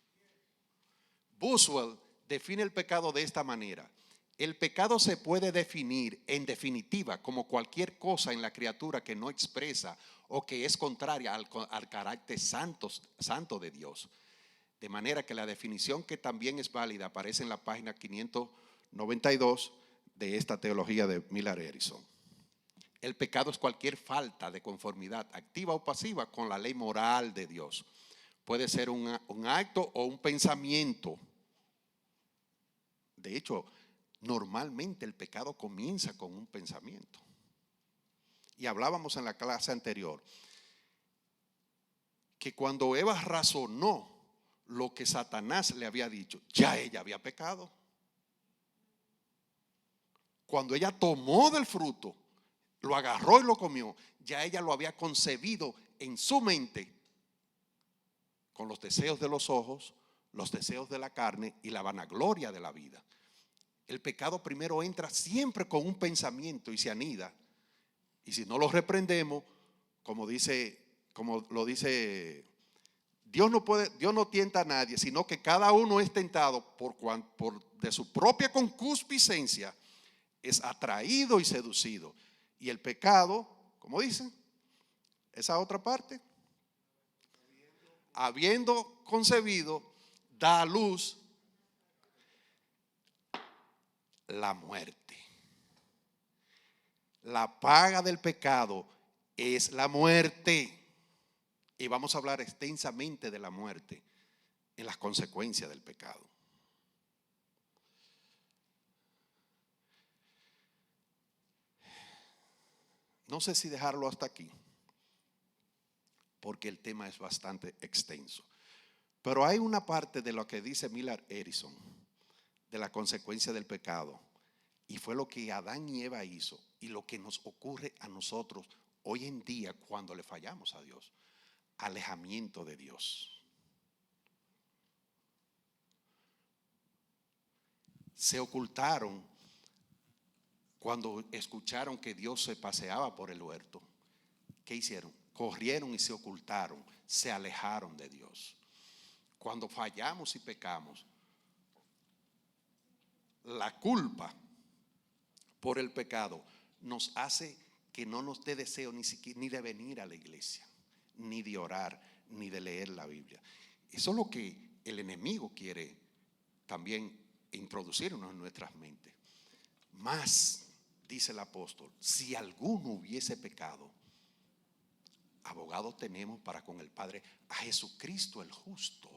Boswell define el pecado de esta manera. El pecado se puede definir en definitiva como cualquier cosa en la criatura que no expresa o que es contraria al carácter santo de Dios. De manera que la definición, que también es válida, aparece en la página 592 de esta teología de Millard Erickson. El pecado es cualquier falta de conformidad, activa o pasiva, con la ley moral de Dios. Puede ser un acto o un pensamiento. De hecho, normalmente el pecado comienza con un pensamiento. Y hablábamos en la clase anterior que cuando Eva razonó lo que Satanás le había dicho, ya ella había pecado. Cuando ella tomó del fruto, lo agarró y lo comió, ya ella lo había concebido en su mente con los deseos de los ojos, los deseos de la carne y la vanagloria de la vida. El pecado primero entra siempre con un pensamiento y se anida. Y si no lo reprendemos, como lo dice, Dios no tienta a nadie, sino que cada uno es tentado de su propia concupiscencia, es atraído y seducido. Y el pecado, ¿cómo dice? Esa otra parte. Habiendo concebido, da a luz la muerte. La paga del pecado es la muerte. Y vamos a hablar extensamente de la muerte en las consecuencias del pecado. No sé si dejarlo hasta aquí, porque el tema es bastante extenso. Pero hay una parte de lo que dice Millard Erickson, de la consecuencia del pecado, y fue lo que Adán y Eva hizo, y lo que nos ocurre a nosotros hoy en día cuando le fallamos a Dios. Alejamiento de Dios. Se ocultaron cuando escucharon que Dios se paseaba por el huerto. ¿qué hicieron? Corrieron y se ocultaron, se alejaron de Dios. Cuando fallamos y pecamos, la culpa por el pecado nos hace que no nos dé deseo ni de venir a la iglesia, ni de orar, ni de leer la Biblia. Eso es lo que el enemigo quiere también introducirnos en nuestras mentes. Más, dice el apóstol, si alguno hubiese pecado, abogado tenemos para con el Padre, a Jesucristo el justo.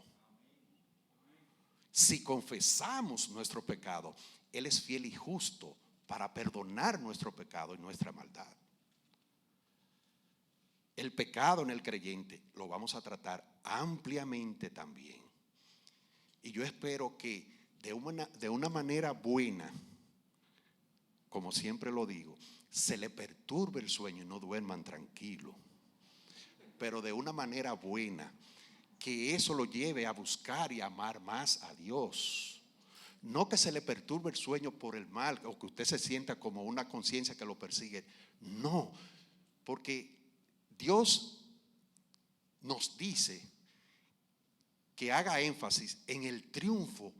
Si confesamos nuestro pecado, Él es fiel y justo para perdonar nuestro pecado y nuestra maldad. El pecado en el creyente lo vamos a tratar ampliamente también. Y yo espero que de una manera buena, como siempre lo digo, se le perturbe el sueño y no duerman tranquilos. Pero de una manera buena, que eso lo lleve a buscar y amar más a Dios. No que se le perturbe el sueño por el mal o que usted se sienta como una conciencia que lo persigue. No, porque Dios nos dice que haga énfasis en el triunfo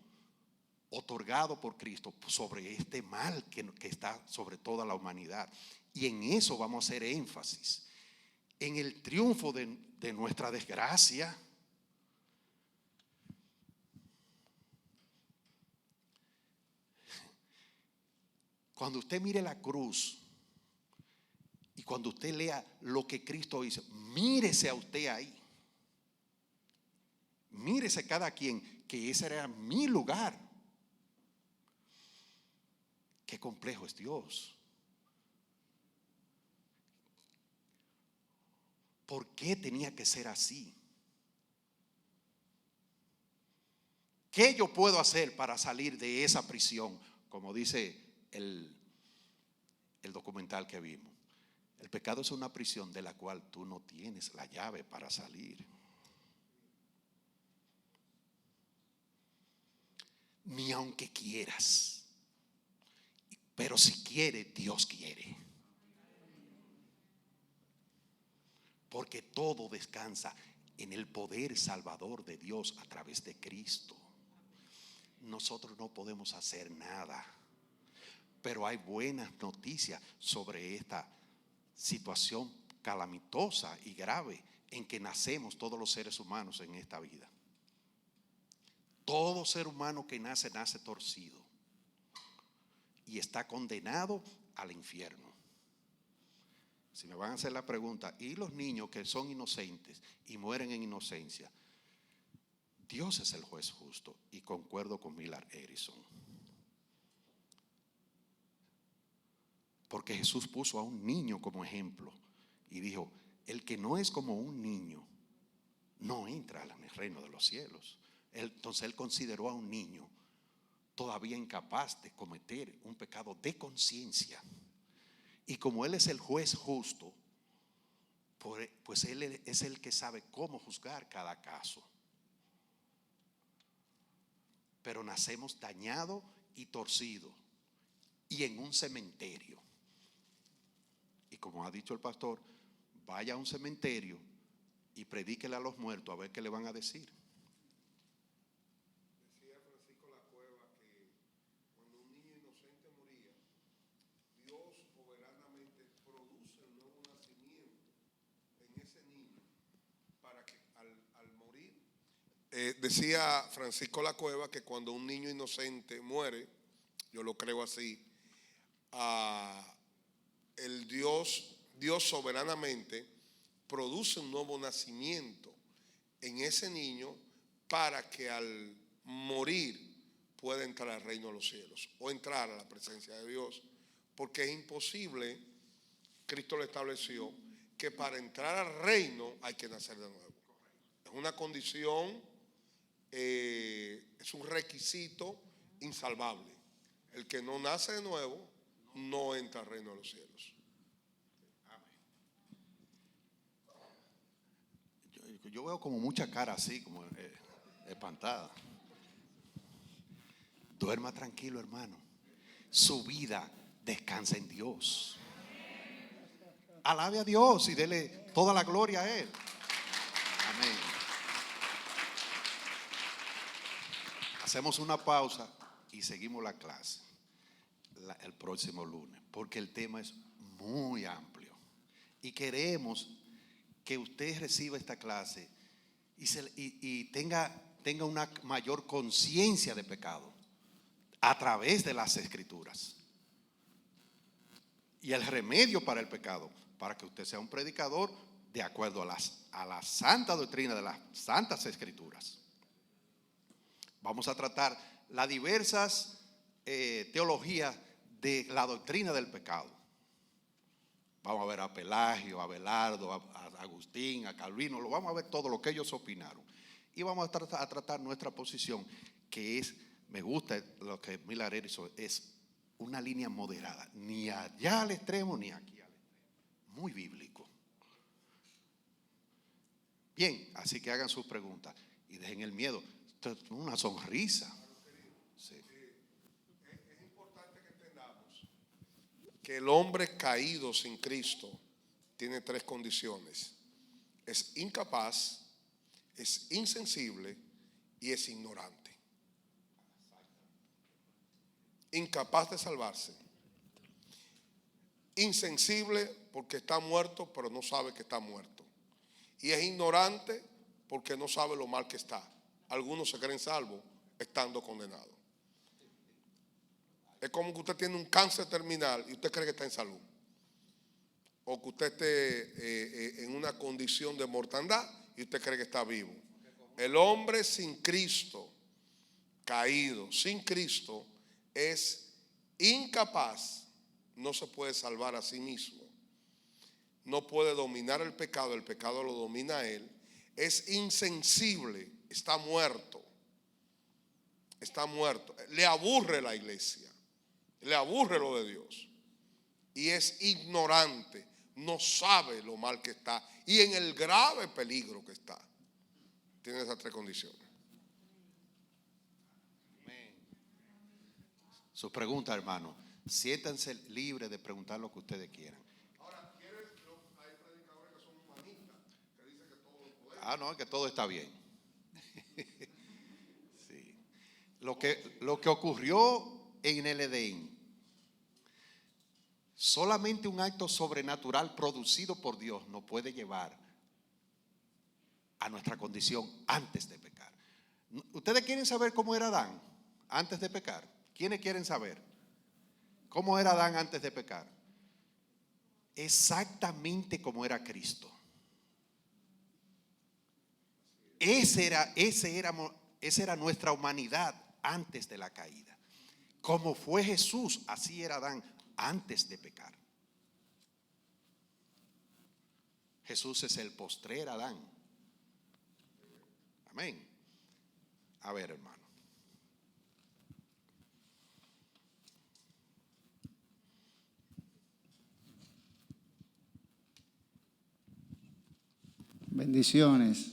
otorgado por Cristo sobre este mal que está sobre toda la humanidad. Y en eso vamos a hacer énfasis, en el triunfo de nuestra desgracia. Cuando usted mire la cruz y cuando usted lea lo que Cristo hizo, mírese a usted ahí. Mírese cada quien, que ese era mi lugar. Qué complejo es Dios. ¿Por qué tenía que ser así? ¿Qué yo puedo hacer para salir de esa prisión? Como dice el documental que vimos. El pecado es una prisión de la cual tú no tienes la llave para salir. Ni aunque quieras. Pero si quiere, Dios quiere. Porque todo descansa en el poder salvador de Dios a través de Cristo. Nosotros no podemos hacer nada. Pero hay buenas noticias sobre esta situación calamitosa y grave en que nacemos todos los seres humanos en esta vida. Todo ser humano que nace torcido y está condenado al infierno. Si me van a hacer la pregunta, ¿y los niños que son inocentes y mueren en inocencia? Dios es el juez justo, y concuerdo con Millard Erickson. Porque Jesús puso a un niño como ejemplo y dijo, el que no es como un niño no entra en el reino de los cielos. Entonces él consideró a un niño todavía incapaz de cometer un pecado de conciencia. Y como Él es el juez justo, pues Él es el que sabe cómo juzgar cada caso. Pero nacemos dañados y torcidos y en un cementerio. Y como ha dicho el pastor, vaya a un cementerio y predíquele a los muertos a ver qué le van a decir. Decía Francisco La Cueva que cuando un niño inocente muere, yo lo creo así, el Dios soberanamente produce un nuevo nacimiento en ese niño para que al morir pueda entrar al reino de los cielos o entrar a la presencia de Dios, porque es imposible, Cristo lo estableció, que para entrar al reino hay que nacer de nuevo. Es una condición, es un requisito insalvable. El que no nace de nuevo no entra al reino de los cielos. Yo veo como mucha cara así, como espantada. Duerma tranquilo, hermano. Su vida descansa en Dios. alabe a Dios y dele toda la gloria a Él. Amén. Hacemos una pausa y seguimos la clase el próximo lunes, porque el tema es muy amplio y queremos que usted reciba esta clase y tenga una mayor conciencia de pecado a través de las Escrituras y el remedio para el pecado, para que usted sea un predicador de acuerdo a la santa doctrina de las santas Escrituras. Vamos a tratar las diversas teologías de la doctrina del pecado. Vamos a ver a Pelagio, a Abelardo, a Agustín, a Calvino, lo vamos a ver todo lo que ellos opinaron. Y vamos a tratar nuestra posición, que es, me gusta lo que Millard hizo, es una línea moderada, ni allá al extremo ni aquí al extremo, muy bíblico. Bien, así que hagan sus preguntas y dejen el miedo. Esto es una sonrisa. Sí. Es importante que entendamos que el hombre caído sin Cristo tiene tres condiciones: es incapaz, es insensible y es ignorante. Incapaz de salvarse, insensible porque está muerto pero no sabe que está muerto, y es ignorante porque no sabe lo mal que está. Algunos se creen salvos estando condenados. Es como que usted tiene un cáncer terminal y usted cree que está en salud, o que usted esté en una condición de mortandad y usted cree que está vivo. El hombre sin Cristo, caído sin Cristo, es incapaz, no se puede salvar a sí mismo, no puede dominar el pecado lo domina a él, es insensible, está muerto, le aburre la iglesia, le aburre lo de Dios, y es ignorante, no sabe lo mal que está y en el grave peligro que está. Tiene esas tres condiciones. Sus preguntas, hermano. Siéntanse libres de preguntar lo que ustedes quieran. Ahora, hay predicadores que son humanistas, que dicen que todo lo podemos. No, que todo está bien. Sí. Lo que ocurrió en el Edén, solamente un acto sobrenatural producido por Dios nos puede llevar a nuestra condición antes de pecar. ¿Ustedes quieren saber cómo era Adán antes de pecar? ¿Quiénes quieren saber cómo era Adán antes de pecar? Exactamente como era Cristo. Esa era nuestra humanidad antes de la caída. Como fue Jesús, así era Adán antes de pecar. Jesús es el postrer Adán. Amén. A ver, hermano. Bendiciones.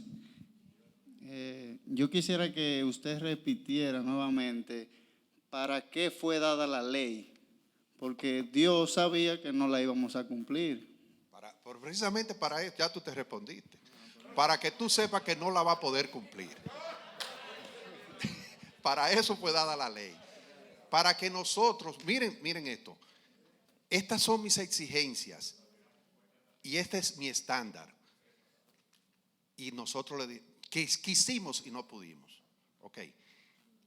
Yo quisiera que usted repitiera nuevamente para qué fue dada la ley, porque Dios sabía que no la íbamos a cumplir. Precisamente para eso, ya tú te respondiste, para que tú sepas que no la va a poder cumplir. Para eso fue dada la ley, para que nosotros, miren esto, estas son mis exigencias y este es mi estándar. Y nosotros que quisimos y no pudimos. Ok.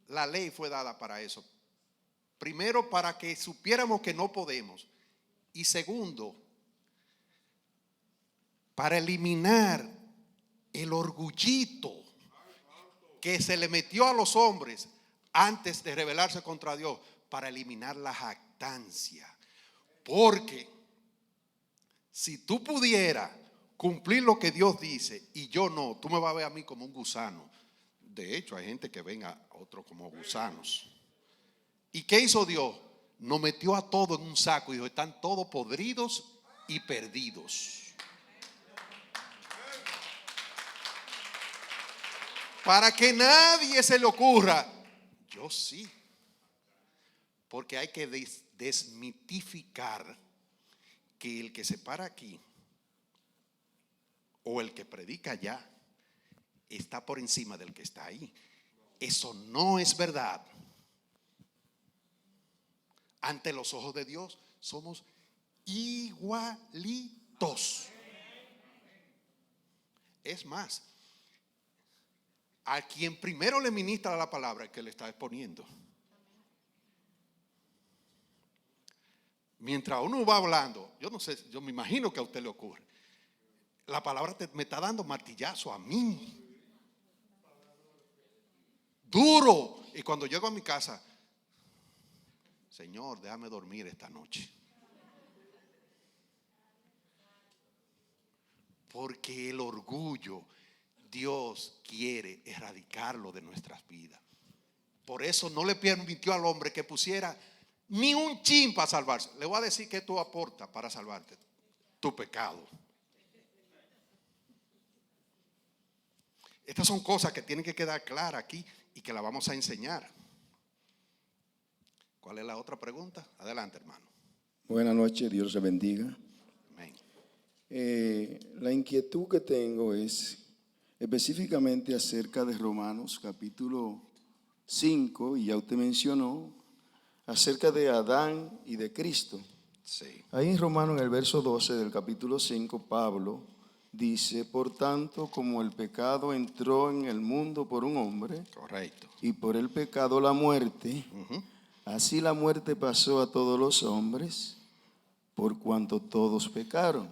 La ley fue dada para eso. Primero, para que supiéramos que no podemos. Y segundo, para eliminar el orgullito que se le metió a los hombres antes de rebelarse contra Dios, para eliminar la jactancia. Porque si tú pudieras cumplir lo que Dios dice y yo no, tú me vas a ver a mí como un gusano. De hecho, hay gente que ven a otros como gusanos. ¿Y qué hizo Dios? Nos metió a todos en un saco y dijo: están todos podridos y perdidos. Para que nadie se le ocurra, yo sí. Porque hay que desmitificar que el que se para aquí o el que predica allá está por encima del que está ahí. Eso no es verdad. Ante los ojos de Dios somos igualitos. Es más, a quien primero le ministra la palabra es que le está exponiendo. Mientras uno va hablando, yo no sé, yo me imagino que a usted le ocurre. La palabra me está dando martillazo a mí. Duro. Y cuando llego a mi casa, Señor, déjame dormir esta noche. Porque el orgullo, Dios quiere erradicarlo de nuestras vidas. Por eso no le permitió al hombre que pusiera ni un chin para salvarse. Le voy a decir que tú aportas para salvarte: tu pecado. Estas son cosas que tienen que quedar claras aquí y que la vamos a enseñar. ¿Cuál es la otra pregunta? Adelante, hermano. Buenas noches, Dios le bendiga. Amén. La inquietud que tengo es específicamente acerca de Romanos capítulo 5, y ya usted mencionó acerca de Adán y de Cristo. Sí. Ahí en Romanos, en el verso 12 del capítulo 5, Pablo dice: por tanto, como el pecado entró en el mundo por un hombre, Correcto. y por el pecado la muerte, así la muerte pasó a todos los hombres, por cuanto todos pecaron.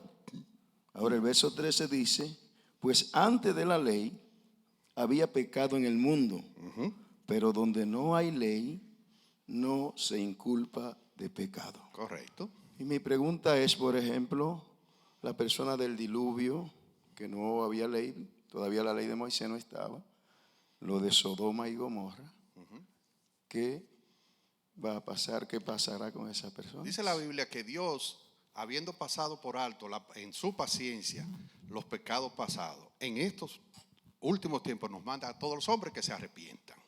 Ahora el verso 13 dice: pues antes de la ley había pecado en el mundo, pero donde no hay ley, no se inculpa de pecado. Correcto. Y mi pregunta es, por ejemplo, la persona del diluvio, que no había ley, todavía la ley de Moisés no estaba, lo de Sodoma y Gomorra, ¿qué va a pasar? ¿Qué pasará con esa persona? Dice la Biblia que Dios, habiendo pasado por alto en su paciencia los pecados pasados, en estos últimos tiempos nos manda a todos los hombres que se arrepientan.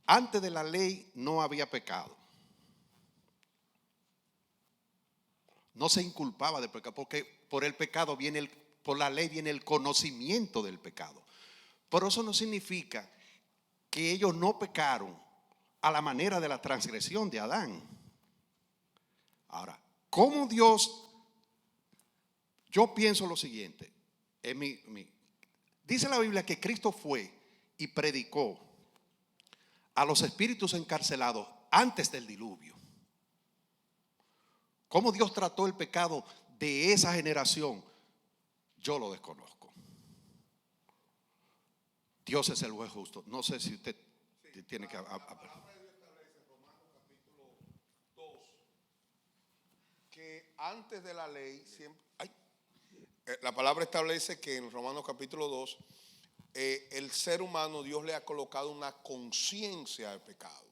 Antes de la ley no había pecado. No se inculpaba de pecado, porque por el pecado por la ley viene el conocimiento del pecado. Pero eso no significa que ellos no pecaron a la manera de la transgresión de Adán. Ahora, ¿cómo Dios? Yo pienso lo siguiente. Dice la Biblia que Cristo fue y predicó a los espíritus encarcelados antes del diluvio. ¿Cómo Dios trató el pecado de esa generación? Yo lo desconozco. Dios es el juez justo. No sé si usted tiene que hablar. Que antes de la ley siempre, la palabra establece que en Romanos capítulo 2 el ser humano, Dios le ha colocado una conciencia de pecado.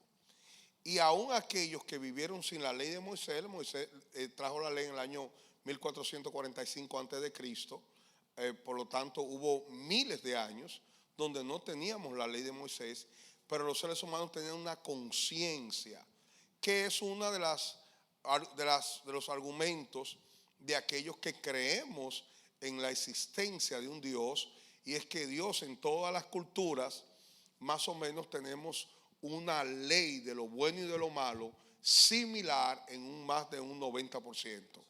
Y aún aquellos que vivieron sin la ley de Moisés, Moisés trajo la ley en el año 1445 antes de Cristo, por lo tanto hubo miles de años donde no teníamos la ley de Moisés, pero los seres humanos tenían una conciencia, que es una de los argumentos de aquellos que creemos en la existencia de un Dios, y es que Dios en todas las culturas más o menos tenemos una ley de lo bueno y de lo malo similar en más de un 90%.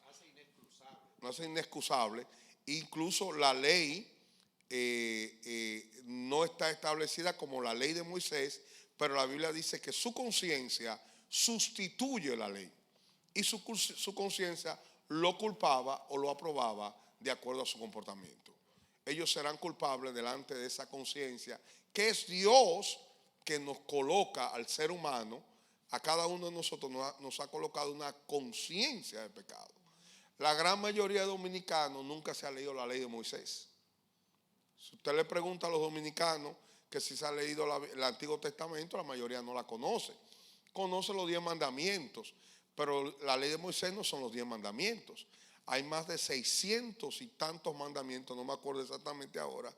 No hace inexcusable. Incluso la ley no está establecida como la ley de Moisés, pero la Biblia dice que su conciencia sustituye la ley. Y su conciencia lo culpaba o lo aprobaba de acuerdo a su comportamiento. Ellos serán culpables delante de esa conciencia, que es Dios que nos coloca al ser humano, a cada uno de nosotros nos ha colocado una conciencia de pecado. La gran mayoría de dominicanos nunca se ha leído la ley de Moisés. Si usted le pregunta a los dominicanos que si se ha leído el Antiguo Testamento, la mayoría no la conoce. Conoce los 10 mandamientos, pero la ley de Moisés no son los 10 mandamientos. Hay más de 600 y tantos mandamientos, no me acuerdo exactamente ahora,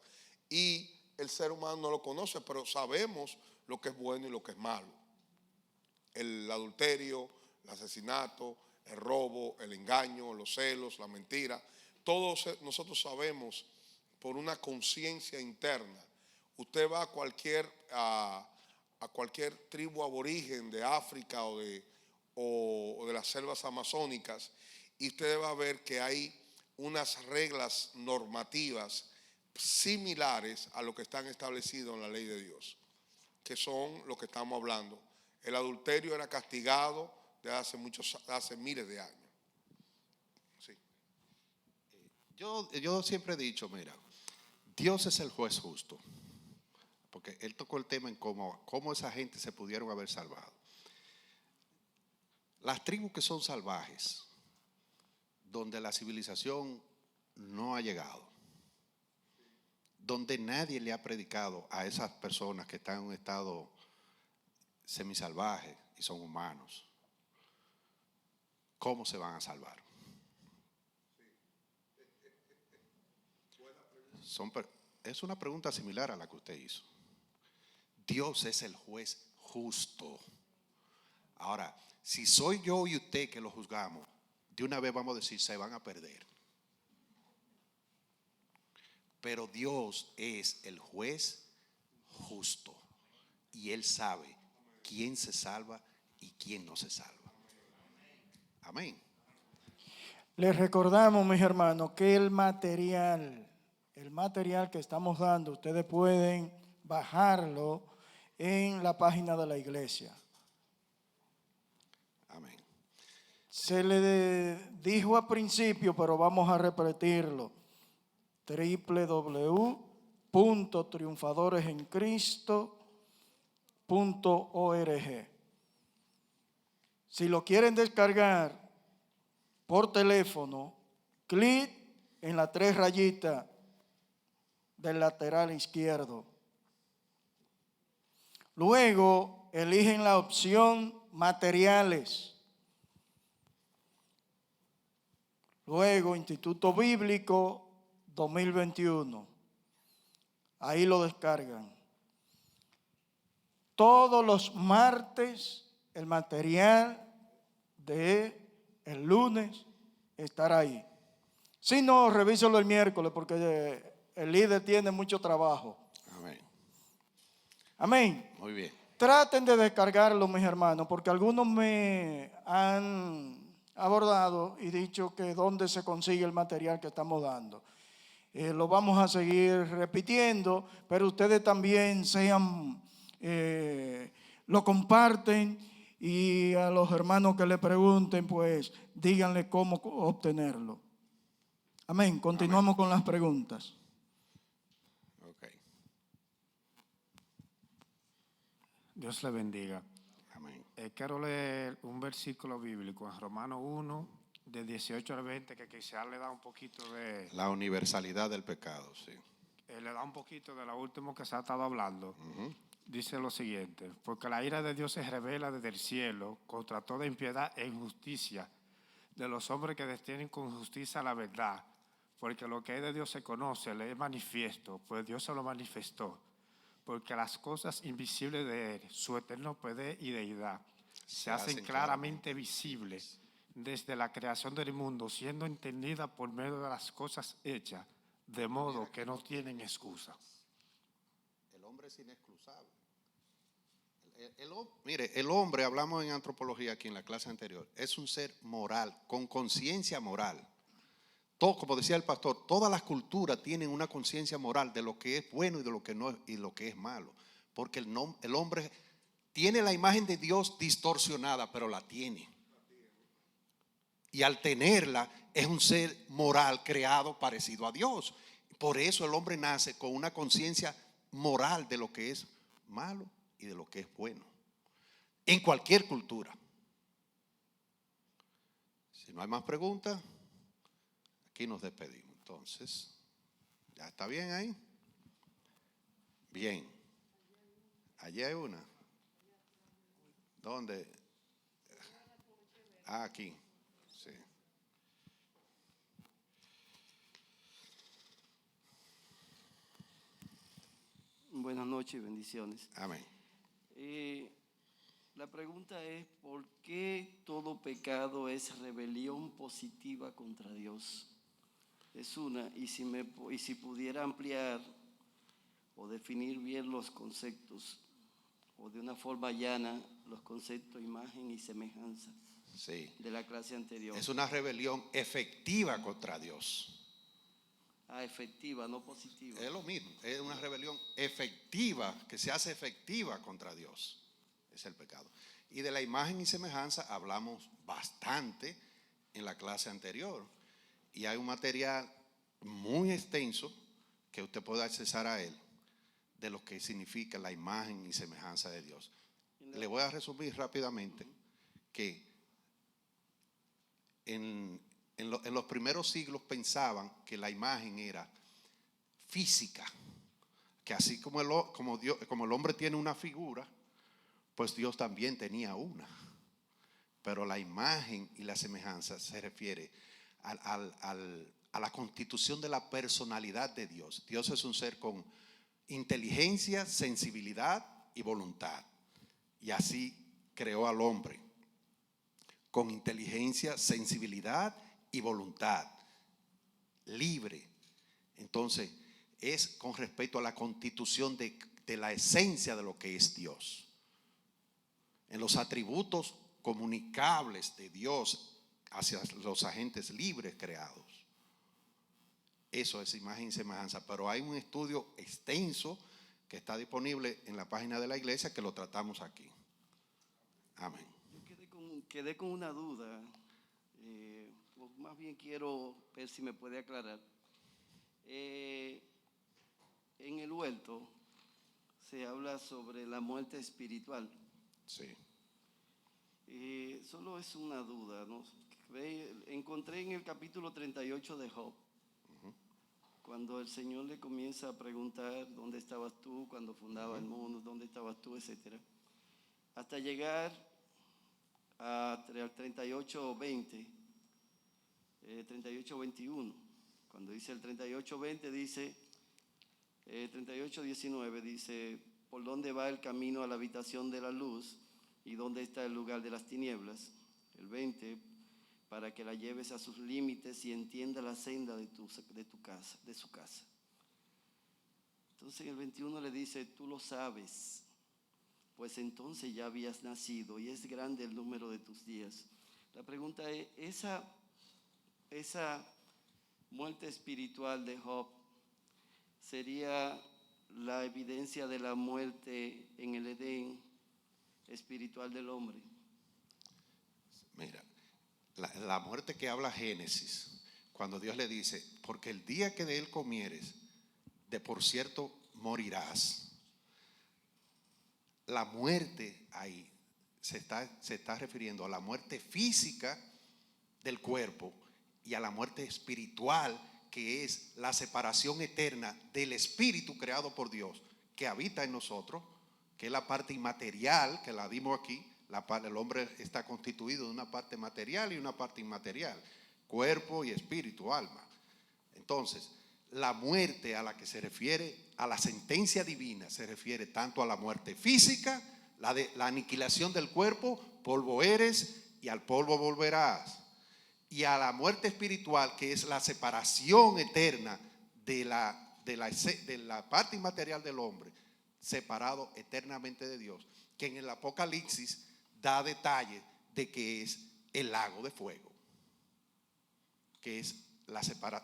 y el ser humano no lo conoce, pero sabemos lo que es bueno y lo que es malo. El adulterio, el asesinato, el robo, el engaño, los celos, la mentira. todos nosotros sabemos por una conciencia interna. Usted va a cualquier tribu aborigen de África o de las selvas amazónicas, y usted va a ver que hay unas reglas normativas similares a lo que están establecidos en la ley de Dios, que son lo que estamos hablando. El adulterio era castigado desde hace miles de años. Sí. Yo siempre he dicho, mira, Dios es el juez justo, porque él tocó el tema en cómo esa gente se pudieron haber salvado. Las tribus que son salvajes, donde la civilización no ha llegado, donde nadie le ha predicado a esas personas que están en un estado semisalvaje y son humanos, ¿cómo se van a salvar? Es una pregunta similar a la que usted hizo. Dios es el juez justo. Ahora, si soy yo y usted que lo juzgamos, de una vez vamos a decir, se van a perder. Pero Dios es el juez justo y Él sabe quién se salva y quién no se salva. Amén. Les recordamos, mis hermanos, que el material que estamos dando, ustedes pueden bajarlo en la página de la iglesia. Amén. Se le dijo al principio, pero vamos a repetirlo: www.triunfadoresencristo.org. Si lo quieren descargar por teléfono, clic en las 3 rayitas del lateral izquierdo. Luego eligen la opción materiales. Luego Instituto Bíblico 2021. Ahí lo descargan. Todos los martes el material de el lunes estará ahí. Si no, revísalo el miércoles porque el líder tiene mucho trabajo. Amén. Amén. Muy bien. Traten de descargarlo, mis hermanos, porque algunos me han abordado y dicho que dónde se consigue el material que estamos dando. Lo vamos a seguir repitiendo, pero ustedes también lo comparten, y a los hermanos que le pregunten, pues díganle cómo obtenerlo. Amén. Continuamos con las preguntas. Ok. Dios le bendiga. Amén. Quiero leer un versículo bíblico en Romanos 1, de 18 al 20, que quizás le da un poquito de... La universalidad del pecado, sí. Le da un poquito de lo último que se ha estado hablando. Dice lo siguiente: porque la ira de Dios se revela desde el cielo contra toda impiedad e injusticia de los hombres que detienen con justicia la verdad, porque lo que es de Dios se conoce, le es manifiesto, pues Dios se lo manifestó, porque las cosas invisibles de Él, su eterno poder y deidad, se hacen claramente visibles desde la creación del mundo, siendo entendidas por medio de las cosas hechas, de modo que no tienen excusa. El hombre es inexcusable. Mire, el hombre, hablamos en antropología aquí en la clase anterior, es un ser moral, con conciencia moral. Todo, como decía el pastor, todas las culturas tienen una conciencia moral de lo que es bueno y de lo que no es, y lo que es malo. Porque el hombre tiene la imagen de Dios distorsionada, pero la tiene. Y al tenerla, es un ser moral creado parecido a Dios. Por eso el hombre nace con una conciencia moral de lo que es malo y de lo que es bueno, en cualquier cultura. Si no hay más preguntas, aquí nos despedimos. Entonces, ¿ya está bien ahí? Bien. Allí hay una. ¿Dónde? Aquí. Sí. Buenas noches y bendiciones. Amén. La pregunta es: ¿por qué todo pecado es rebelión positiva contra Dios? es una, y si pudiera ampliar o definir bien los conceptos, o de una forma llana, los conceptos imagen y semejanza Sí. de la clase anterior. Es una rebelión efectiva contra Dios. Efectiva, no positiva. Es lo mismo, es una rebelión efectiva, que se hace efectiva contra Dios. Es el pecado. Y de la imagen y semejanza hablamos bastante en la clase anterior. Y hay un material muy extenso que usted puede accesar a él, de lo que significa la imagen y semejanza de Dios. Le voy a resumir rápidamente que en los primeros siglos pensaban que la imagen era física, que así como el hombre tiene una figura, pues Dios también tenía una. Pero la imagen y la semejanza se refiere a la constitución de la personalidad de Dios. Dios es un ser con inteligencia, sensibilidad y voluntad. Y así creó al hombre, con inteligencia, sensibilidad y voluntad, libre. Entonces, es con respecto a la constitución de la esencia de lo que es Dios. En los atributos comunicables de Dios hacia los agentes libres creados. Eso es imagen y semejanza. Pero hay un estudio extenso que está disponible en la página de la iglesia que lo tratamos aquí. Amén. Yo quedé con una duda. O más bien quiero ver si me puede aclarar. En el huerto se habla sobre la muerte espiritual. Sí. Solo es una duda, ¿no? Encontré en el capítulo 38 de Job, cuando el Señor le comienza a preguntar dónde estabas tú cuando fundaba el mundo, dónde estabas tú, etcétera, hasta llegar al 38:20, 38:21. Cuando dice el 38:20 dice, 38:19 dice, ¿por dónde va el camino a la habitación de la luz y dónde está el lugar de las tinieblas? El 20, para que la lleves a sus límites y entienda la senda de su casa. Entonces en el 21 le dice, tú lo sabes, pues entonces ya habías nacido y es grande el número de tus días. La pregunta es, esa muerte espiritual de Job sería la evidencia de la muerte en el Edén espiritual del hombre. Mira, la muerte que habla Génesis, cuando Dios le dice, porque el día que de él comieres, de por cierto morirás. La muerte ahí se está refiriendo a la muerte física del cuerpo y a la muerte espiritual, que es la separación eterna del espíritu creado por Dios, que habita en nosotros, que es la parte inmaterial, que la dimos aquí. El hombre está constituido de una parte material y una parte inmaterial, cuerpo y espíritu, alma. Entonces, la muerte a la que se refiere, a la sentencia divina, se refiere tanto a la muerte física, la aniquilación del cuerpo, polvo eres y al polvo volverás, y a la muerte espiritual, que es la separación eterna de la parte inmaterial del hombre, separado eternamente de Dios, que en el Apocalipsis da detalle de que es el lago de fuego, que es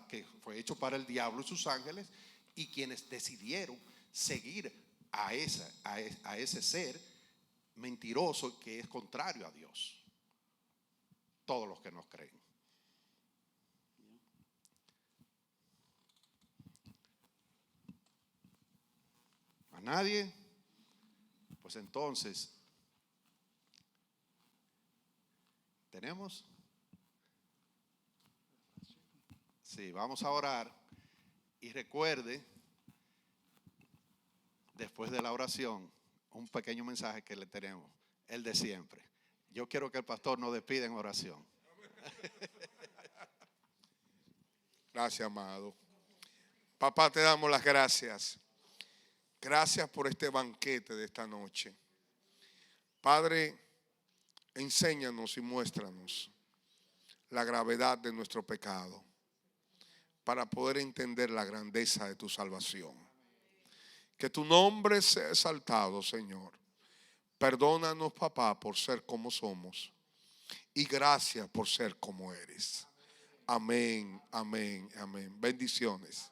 que fue hecho para el diablo y sus ángeles, y quienes decidieron seguir a ese ser mentiroso que es contrario a Dios. Todos los que nos creen. ¿A nadie? Pues entonces, ¿tenemos? Sí, vamos a orar. Y recuerde, después de la oración, un pequeño mensaje que le tenemos, el de siempre. Yo quiero que el pastor nos despida en oración. Gracias, amado. Papá, te damos las gracias. Gracias por este banquete de esta noche. Padre, enséñanos y muéstranos la gravedad de nuestro pecado. para poder entender la grandeza de tu salvación. Que tu nombre sea exaltado, Señor. Perdónanos, papá, por ser como somos. Y gracias por ser como eres. Amén, amén, amén. Bendiciones.